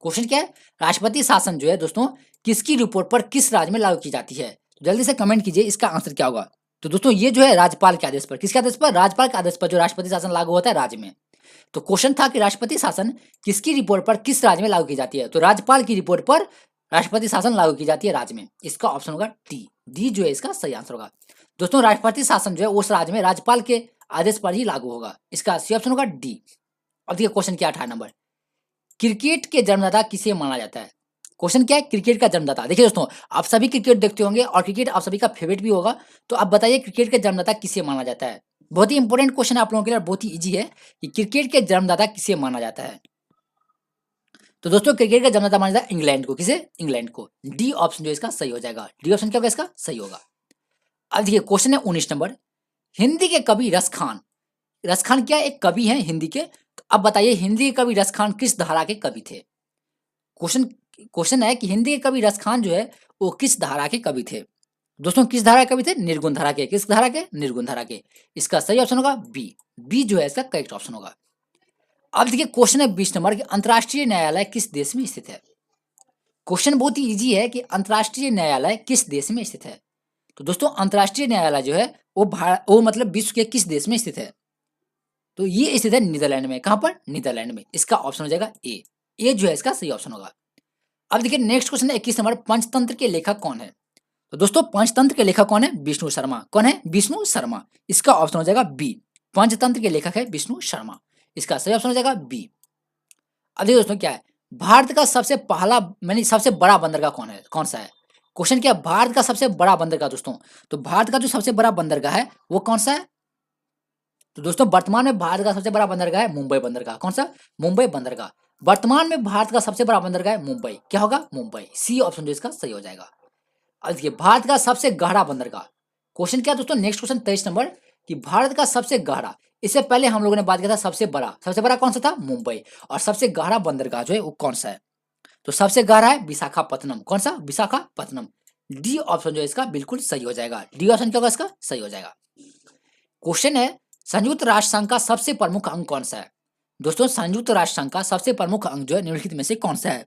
क्वेश्चन क्या है? राष्ट्रपति शासन जो है दोस्तों किसकी रिपोर्ट पर किस राज्य में लागू की जाती है? तो जल्दी से कमेंट कीजिए इसका आंसर क्या होगा। तो दोस्तों ये जो है राज्यपाल के आदेश पर। किसके आदेश पर? राज्यपाल के आदेश पर जो राष्ट्रपति शासन लागू होता है राज्य में। तो क्वेश्चन था कि राष्ट्रपति शासन किसकी रिपोर्ट पर किस राज्य में लागू की जाती है? तो राज्यपाल की रिपोर्ट पर राष्ट्रपति शासन लागू की जाती है राज्य में। इसका ऑप्शन होगा डी। डी जो है इसका सही आंसर होगा। दोस्तों राष्ट्रपति शासन जो है उस राज्य में राज्यपाल के आदेश पर ही लागू होगा। इसका सही ऑप्शन होगा डी। अब देखिए क्वेश्चन क्या 18 नंबर। क्रिकेट के जन्मदाता किसे माना जाता है? क्वेश्चन क्या है? क्रिकेट का जन्मदाता। देखिए दोस्तों आप सभी क्रिकेट देखते होंगे और क्रिकेट आप सभी का फेवरेट भी होगा। तो आप बताइए क्रिकेट के जन्मदाता किसे माना जाता है? बहुत ही इंपॉर्टेंट क्वेश्चन है आप लोगों के लिए, बहुत ही इजी है कि क्रिकेट के जन्मदाता किसे माना जाता है। तो दोस्तों क्रिकेट का जन्मदाता माना जाता है इंग्लैंड को। किसे? इंग्लैंड को। डी ऑप्शन जो इसका सही हो जाएगा। डी ऑप्शन क्या होगा इसका? सही होगा। अब देखिए क्वेश्चन है 19 नंबर। हिंदी के कवि रस खान। रस खान क्या एक कवि है हिंदी के? तो अब बताइए हिंदी के कवि रस खान किस धारा के कवि थे? क्वेश्चन क्वेश्चन है कि हिंदी के कवि रस खान जो है वो किस धारा के कवि थे? दोस्तों किस धारा के कवि थे? निर्गुण धारा के। किस धारा के? निर्गुण धारा के। इसका सही ऑप्शन होगा बी। बी जो है इसका करेक्ट ऑप्शन होगा। अब देखिए क्वेश्चन है 20 नंबर कि अंतर्राष्ट्रीय न्यायालय किस देश में स्थित है? क्वेश्चन बहुत ही इजी है कि अंतर्राष्ट्रीय न्यायालय किस देश में स्थित है? तो दोस्तों अंतर्राष्ट्रीय न्यायालय जो है वो मतलब विश्व के किस देश में स्थित है? तो ये स्थित है नीदरलैंड में। कहां पर? नीदरलैंड में। इसका ऑप्शन हो जाएगा ए। ए जो है इसका सही ऑप्शन होगा। अब देखिए नेक्स्ट क्वेश्चन है 21 नंबर। पंचतंत्र के लेखक कौन है? तो दोस्तों पंचतंत्र के लेखक कौन है? विष्णु शर्मा। कौन है? विष्णु शर्मा। इसका ऑप्शन हो जाएगा बी। पंचतंत्र के लेखक है विष्णु शर्मा। इसका सही ऑप्शन हो जाएगा बी। अब देखिए दोस्तों क्या है, भारत का सबसे पहला मानी सबसे बड़ा बंदरगाह कौन सा है? क्वेश्चन क्या है, भारत का सबसे बड़ा बंदरगाह दोस्तों। तो भारत का जो सबसे बड़ा बंदरगाह है वो कौन सा है? तो दोस्तों वर्तमान में भारत का सबसे बड़ा बंदरगाह है मुंबई बंदरगाह। कौन सा? मुंबई बंदरगाह। वर्तमान में भारत का सबसे बड़ा बंदरगाह है मुंबई। क्या होगा? मुंबई। सी ऑप्शन जो इसका सही हो जाएगा। अब देखिए भारत का सबसे गहरा बंदरगाह। क्वेश्चन क्या है दोस्तों, नेक्स्ट क्वेश्चन 23 नंबर, कि भारत का सबसे गहरा। इससे पहले हम लोगों ने बात किया था सबसे बड़ा कौन सा था? मुंबई। और सबसे गहरा बंदरगाह जो है वो कौन सा है? तो सबसे गहरा है विशाखापत्तनम। कौन सा? विशाखापत्तनम। डी ऑप्शन जो है इसका बिल्कुल सही हो जाएगा। डी ऑप्शन क्या होगा इसका? सही हो जाएगा। क्वेश्चन है, संयुक्त राष्ट्र संघ का सबसे प्रमुख अंग कौन सा है? दोस्तों संयुक्त राष्ट्र संघ का सबसे प्रमुख अंग जो है निम्नलिखित में से कौन सा है?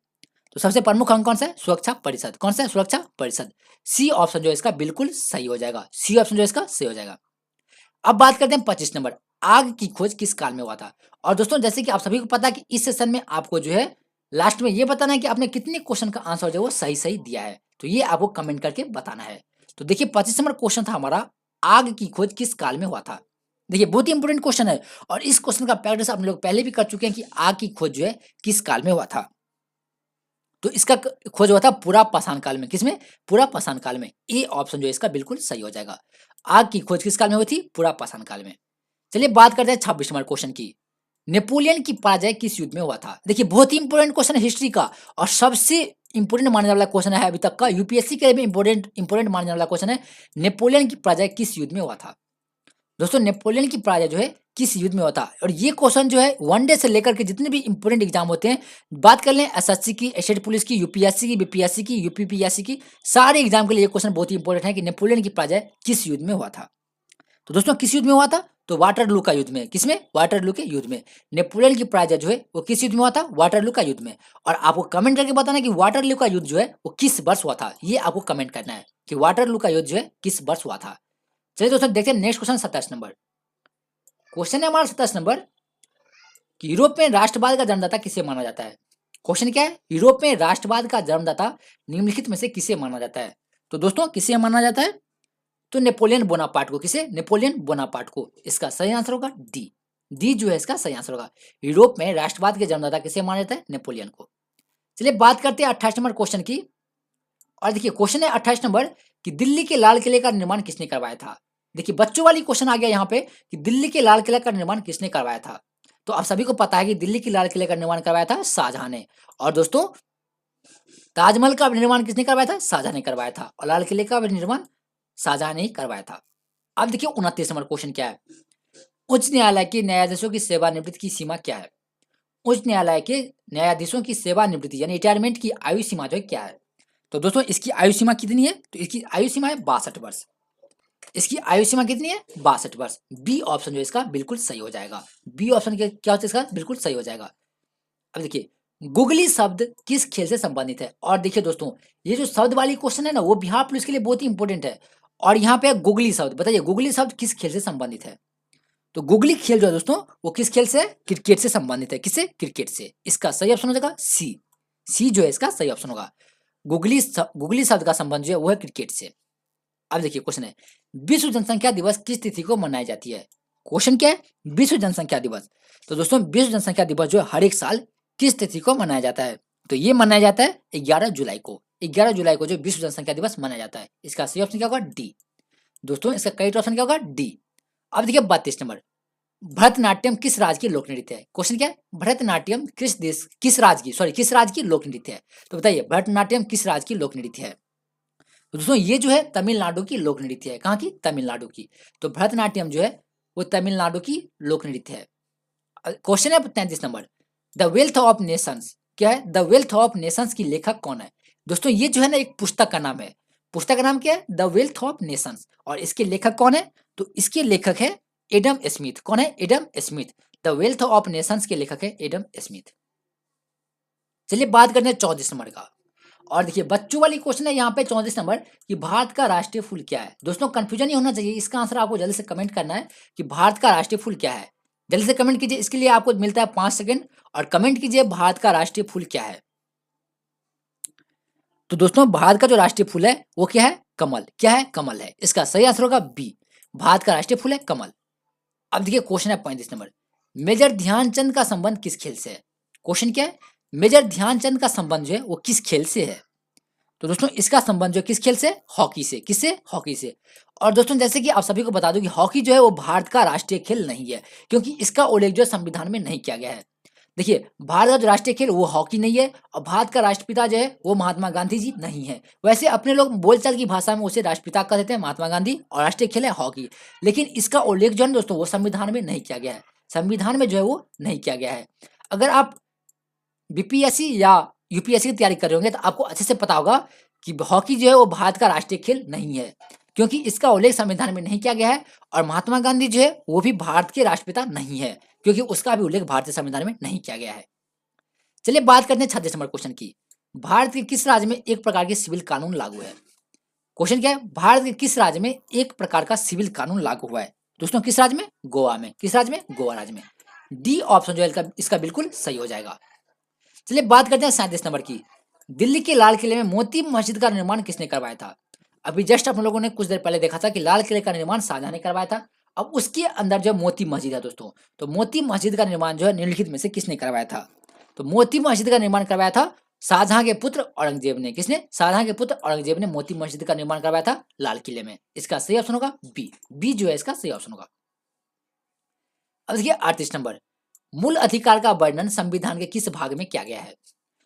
तो सबसे प्रमुख अंग कौन सा है? सुरक्षा परिषद। कौन सा है? सुरक्षा परिषद। सी ऑप्शन जो है इसका बिल्कुल सही हो जाएगा। सी ऑप्शन जो है इसका सही हो जाएगा। अब बात करते हैं 25 नंबर, आग की खोज किस काल में हुआ था? और दोस्तों जैसे कि आप सभी को पता है कि इस सेशन में आपको जो है लास्ट में ये बताना है कि आपने कितने क्वेश्चन का आंसर जो है वो सही सही दिया है। तो ये आपको कमेंट करके बताना है। तो देखिए 25 नंबर क्वेश्चन था हमारा, आग की खोज किस काल में हुआ था? देखिए बहुत ही इंपोर्टेंट क्वेश्चन है और इस क्वेश्चन का प्रैक्टिस आप लोग पहले भी कर चुके हैं कि आग की खोज जो है किस काल में हुआ था। तो इसका खोज हुआ था पूरा पाषाण काल में। किसमें? पूरा पाषाण काल में। ए ऑप्शन जो है इसका बिल्कुल सही हो जाएगा। आग की खोज किस काल में हुई थी? पूरा पाषाण काल में। चलिए बात करते हैं 26 नंबर क्वेश्चन की, नेपोलियन की पराजय किस युद्ध में हुआ था? देखिए बहुत ही इंपोर्टेंट क्वेश्चन है हिस्ट्री का और सबसे इंपोर्टेंट मानने वाला क्वेश्चन है अभी तक का, यूपीएससी के लिए भी इंपोर्टेंट मानने वाला क्वेश्चन है। नेपोलियन की पराजय किस युद्ध में हुआ था? दोस्तों नेपोलियन की पराजय जो है किस युद्ध में हुआ था? और ये क्वेश्चन जो है वनडे से लेकर के जितने भी इंपोर्टेंट एग्जाम होते हैं, बात कर लें एसएससी की, स्टेट पुलिस की, यूपीएससी की, बीपीएससी की, यूपीपीएससी की, सारे एग्जाम के लिए ये क्वेश्चन बहुत ही इंपोर्टेंट है कि नेपोलियन की पराजय किस युद्ध में हुआ था। तो दोस्तों किस युद्ध में हुआ था? तो वाटरलू का युद्ध में। किसमें? वाटरलू के युद्ध में। नेपोलियन की पराजय जो है वो किस युद्ध में हुआ था? वाटरलू का युद्ध में। और आपको कमेंट करके बताना है कि वाटरलू का युद्ध जो है वो किस वर्ष हुआ था। ये आपको कमेंट करना है कि वाटरलू का युद्ध जो है किस वर्ष हुआ था। चलिए दोस्तों देखते हैं नेक्स्ट क्वेश्चन 27 नंबर। क्वेश्चन है हमारा 27 नंबर कि यूरोप में राष्ट्रवाद का जन्मदाता किसे माना जाता है? क्वेश्चन क्या है? यूरोप में राष्ट्रवाद का जन्मदाता निम्नलिखित में से किसे माना जाता है? तो दोस्तों किसे माना जाता है? तो नेपोलियन बोनापार्ट को। किसे? नेपोलियन बोनापार्ट को। इसका सही आंसर होगा डी। डी जो है इसका सही आंसर होगा। यूरोप में राष्ट्रवाद के जन्मदाता किसे माना जाता है? नेपोलियन को। चलिए बात करते हैं 28 नंबर क्वेश्चन की। और देखिए क्वेश्चन है 28 नंबर कि दिल्ली के लाल किले का निर्माण किसने करवाया था? देखिए बच्चों वाली क्वेश्चन आ गया यहाँ पे कि दिल्ली के लाल किले का निर्माण किसने करवाया था? तो आप सभी को पता है कि दिल्ली की लाल किले का निर्माण करवाया था शाहजहां ने। और दोस्तों ताजमहल का निर्माण किसने करवाया था? शाहजहां ने करवाया था। और लाल किले का निर्माण शाहजहां ने ही करवाया था। अब देखिए 29 नंबर क्वेश्चन क्या है, उच्च न्यायालय के न्यायाधीशों की सेवानिवृत्ति की सीमा क्या है? उच्च न्यायालय के न्यायाधीशों की सेवानिवृत्ति यानी रिटायरमेंट की आयु सीमा जो है क्या है? तो दोस्तों इसकी आयु सीमा कितनी है? तो इसकी आयु सीमा है 62 वर्ष। इसकी आयु सीमा कितनी है? 62 वर्ष। बी ऑप्शन जो इसका बिल्कुल सही हो जाएगा। बी ऑप्शन क्या होता है इसका? बिल्कुल सही हो जाएगा। अब देखिए गुगली शब्द किस खेल से संबंधित है? और देखिए दोस्तों ये जो शब्द वाली क्वेश्चन है ना वो बिहार पुलिस के लिए बहुत ही इंपॉर्टेंट है। और यहाँ पे गुगली शब्द, बताइए गुगली शब्द किस खेल से संबंधित है? तो गुगली खेल जो है दोस्तों वो किस खेल से? क्रिकेट से संबंधित है। किससे? क्रिकेट से। इसका सही ऑप्शन हो जाएगा सी। सी जो है इसका सही ऑप्शन होगा। गुगली शब्द का संबंध जो है वो है क्रिकेट से। अब देखिए क्वेश्चन है, विश्व जनसंख्या दिवस किस तिथि को मनाई जाती है? क्वेश्चन क्या है? विश्व जनसंख्या दिवस। तो दोस्तों विश्व जनसंख्या दिवस जो है हर एक साल किस तिथि को मनाया जाता है? तो ये मनाया जाता है 11 जुलाई को। 11 जुलाई को जो विश्व जनसंख्या दिवस मनाया जाता है। इसका सही ऑप्शन क्या होगा? डी। दोस्तों इसका करेक्ट ऑप्शन क्या होगा? डी। अब देखिए 32 नंबर, भरतनाट्यम किस राज्य की लोक नृत्य है? क्वेश्चन क्या है? भरतनाट्यम किस राज्य की लोक नृत्य है? तो बताइए भरतनाट्यम किस राज्य की लोक नृत्य है? तो दोस्तों ये जो है तमिलनाडु की लोक नृत्य है। कहाँ की? तमिलनाडु की। तो भरतनाट्यम जो है वो तमिलनाडु की लोक नृत्य है। क्वेश्चन है 33 number, the wealth of Nations क्या है? द वेल्थ ऑफ नेशंस की लेखक कौन है? दोस्तों ये जो है ना एक पुस्तक का नाम है। पुस्तक का नाम क्या है? The wealth of Nations. और इसके लेखक कौन है? तो इसके लेखक है एडम स्मिथ। कौन है? Adam Smith. The wealth of Nations के लेखक है एडम स्मिथ। चलिए बात करते हैं 34 नंबर का। और देखिए बच्चों वाली क्वेश्चन है यहाँ पे 34 नंबर कि भारत का राष्ट्रीय फूल क्या है? दोस्तों कंफ्यूजन नहीं होना चाहिए, इसका आंसर आपको जल्दी से कमेंट करना है कि भारत का राष्ट्रीय फूल क्या है। जल्दी से कमेंट कीजिए, इसके लिए आपको मिलता है 5 सेकंड और कमेंट कीजिए भारत का राष्ट्रीय फूल क्या है। तो दोस्तों भारत का जो राष्ट्रीय फूल है वो क्या है? कमल। क्या है? कमल है। इसका सही आंसर होगा बी। भारत का राष्ट्रीय फूल है कमल। अब देखिए क्वेश्चन है 35 नंबर, मेजर ध्यानचंद का संबंध किस खेल से है? क्वेश्चन क्या है? मेजर ध्यानचंद का संबंध जो है वो किस खेल से है? तो दोस्तों इसका संबंध जो किस खेल से? हॉकी से। किससे? हॉकी से। और दोस्तों जैसे कि आप सभी को बता दूं कि हॉकी जो है वो भारत का राष्ट्रीय खेल नहीं है, क्योंकि इसका उल्लेख जो संविधान में नहीं किया गया है। देखिए, भारत का जो राष्ट्रीय खेल वो हॉकी नहीं है, और भारत का राष्ट्रपिता जो है वो महात्मा गांधी जी नहीं है। वैसे अपने लोग बोलचाल की भाषा में उसे राष्ट्रपिता कह देते हैं, महात्मा गांधी, और राष्ट्रीय खेल है हॉकी। लेकिन इसका उल्लेख जो है दोस्तों वो संविधान में नहीं किया गया है। संविधान में जो है वो नहीं किया गया है। अगर आप बीपीएससी या यूपीएससी की तैयारी कर रहे होंगे तो आपको अच्छे से पता होगा कि हॉकी जो है वो भारत का राष्ट्रीय खेल नहीं है, क्योंकि इसका उल्लेख संविधान में नहीं किया गया है। और महात्मा गांधी जो है वो भी भारत के राष्ट्रपिता नहीं है, क्योंकि उसका भी उल्लेख भारतीय संविधान में नहीं किया गया है। चलिए बात करते हैं 36 नंबर क्वेश्चन की। भारत के किस राज्य में एक प्रकार के सिविल कानून लागू है? क्वेश्चन क्या है? भारत के किस राज्य में एक प्रकार का सिविल कानून लागू हुआ है? दोस्तों किस राज्य में? गोवा में। किस राज्य में? गोवा राज्य में। डी ऑप्शन जो है इसका बिल्कुल सही हो जाएगा। चलिए बात करते हैं 37 नंबर की। दिल्ली के लाल किले में मोती मस्जिद का निर्माण किसने करवाया था? अभी जस्ट हम लोगों ने कुछ देर पहले देखा था कि लाल किले का निर्माण शाहजहां ने करवाया था। अब उसके अंदर जो मोती मस्जिद है दोस्तों, तो मोती मस्जिद का निर्माण जो है निम्नलिखित में से किसने करवाया था? तो मोती मस्जिद का निर्माण करवाया था शाहजहां के पुत्र औरंगजेब ने। किसने? शाहजहां के पुत्र औरंगजेब ने मोती मस्जिद का निर्माण करवाया था लाल किले में। इसका सही ऑप्शन होगा बी। बी जो है इसका सही ऑप्शन होगा। अब देखिए 38 नंबर। मूल अधिकार का वर्णन संविधान के किस भाग में किया गया है?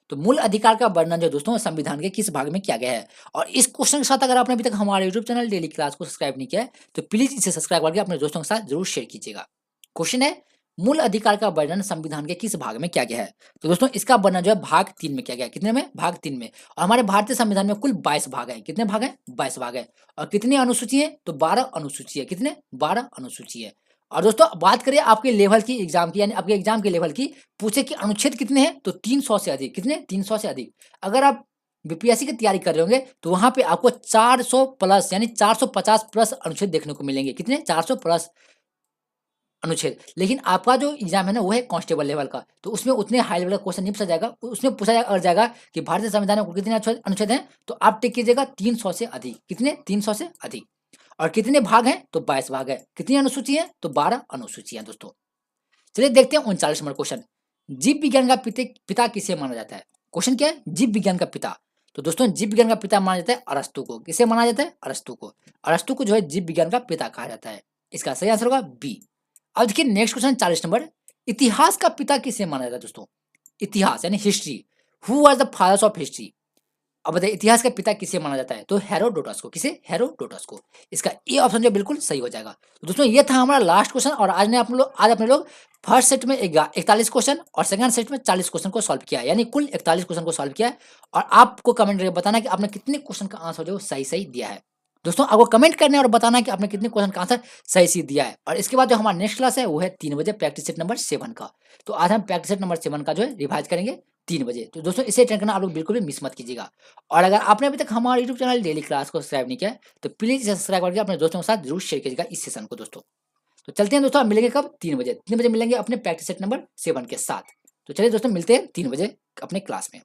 तो मूल अधिकार का वर्णन जो दोस्तों संविधान के किस भाग में किया गया है? और इस क्वेश्चन के साथ अगर आपने अभी तक हमारे यूट्यूब चैनल डेली क्लास को सब्सक्राइब नहीं किया है तो प्लीज इसे सब्सक्राइब करके अपने दोस्तों के साथ जरूर शेयर कीजिएगा। क्वेश्चन है, मूल अधिकार का वर्णन संविधान के किस भाग में किया गया है? तो दोस्तों इसका वर्णन जो है भाग 3 में किया गया है। कितने में? भाग 3 में। और हमारे भारतीय संविधान में कुल 22 भाग है। कितने भाग है? 22 भाग है। और कितनी अनुसूची है? तो 12 अनुसूची है। कितने? 12 अनुसूची है। और दोस्तों बात करें आपके लेवल की एग्जाम की, यानी आपके एग्जाम के लेवल की, पूछे कि अनुच्छेद कितने हैं? तो 300 से अधिक। कितने? 300 से अधिक। अगर आप बीपीएससी की तैयारी कर रहे होंगे तो वहां पे आपको 400 प्लस यानी 450 प्लस अनुच्छेद देखने को मिलेंगे। कितने? 400 प्लस अनुच्छेद। लेकिन आपका जो एग्जाम है ना वो है कांस्टेबल लेवल का, तो उसमें उतने हाई लेवल का क्वेश्चन नहीं पूछा जाएगा। उसमें पूछा जाएगा कि भारतीय संविधान में कितने अनुच्छेद हैं, तो आप टिक कीजिएगा 300 से अधिक। कितने? 300 से अधिक। और कितने भाग हैं? तो 22 भाग है। कितनी अनुसूची है? तो 12 अनुसूची है दोस्तों। चलिए देखते हैं 39 नंबर क्वेश्चन। जीव विज्ञान का पिता किसे माना जाता है? क्वेश्चन क्या है? जीव विज्ञान का पिता। तो दोस्तों जीव विज्ञान का पिता माना जाता है अरस्तु को। किसे माना जाता है? अरस्तु को। अरस्तु को जो है जीव विज्ञान का पिता कहा जाता है। इसका सही आंसर होगा बी। अब देखिए नेक्स्ट क्वेश्चन 40 नंबर। इतिहास का पिता किसे माना जाता है दोस्तों? इतिहास यानी history. Who was the fathers of history? अब बताइए इतिहास का पिता किसे माना जाता है? तो हेरोडोटस को। किसे? हेरोडोटस को। इसका ए ऑप्शन जो बिल्कुल सही हो जाएगा। तो दोस्तों ये था हमारा लास्ट क्वेश्चन, और आज अपने लोग फर्स्ट सेट में 41 क्वेश्चन और सेकंड सेट में 40 क्वेश्चन को सॉल्व किया है, यानी कुल 41 क्वेश्चन को सॉल्व किया है। और आपको कमेंट करके बताना कि आपने कितने क्वेश्चन का आंसर जो सही सही दिया है। दोस्तों आपको कमेंट करना है और बताना है कि आपने कितने क्वेश्चन का आंसर सही सही दिया है। और इसके बाद जो हमारा नेक्स्ट क्लास है वो है 3 बजे प्रैक्टिस सेट नंबर 7 का। तो आज हम प्रैक्टिस सेट नंबर 7 का जो है रिवाइज करेंगे 3 बजे। तो दोस्तों इसे अटेंड करना आप लोग बिल्कुल भी मिस मत कीजिएगा। और अगर आपने अभी तक हमारे यूट्यूब चैनल डेली क्लास को सब्सक्राइब नहीं किया है तो प्लीज इसे सब्सक्राइब करके अपने दोस्तों के साथ जरूर शेयर कीजिएगा इस सेशन को दोस्तों। तो चलते हैं दोस्तों, आप मिलेंगे कब? 3 बजे। 3 बजे मिलेंगे अपने प्रैक्टिस सेट नंबर 7 के साथ। तो चलिए दोस्तों मिलते हैं 3 बजे अपने क्लास में।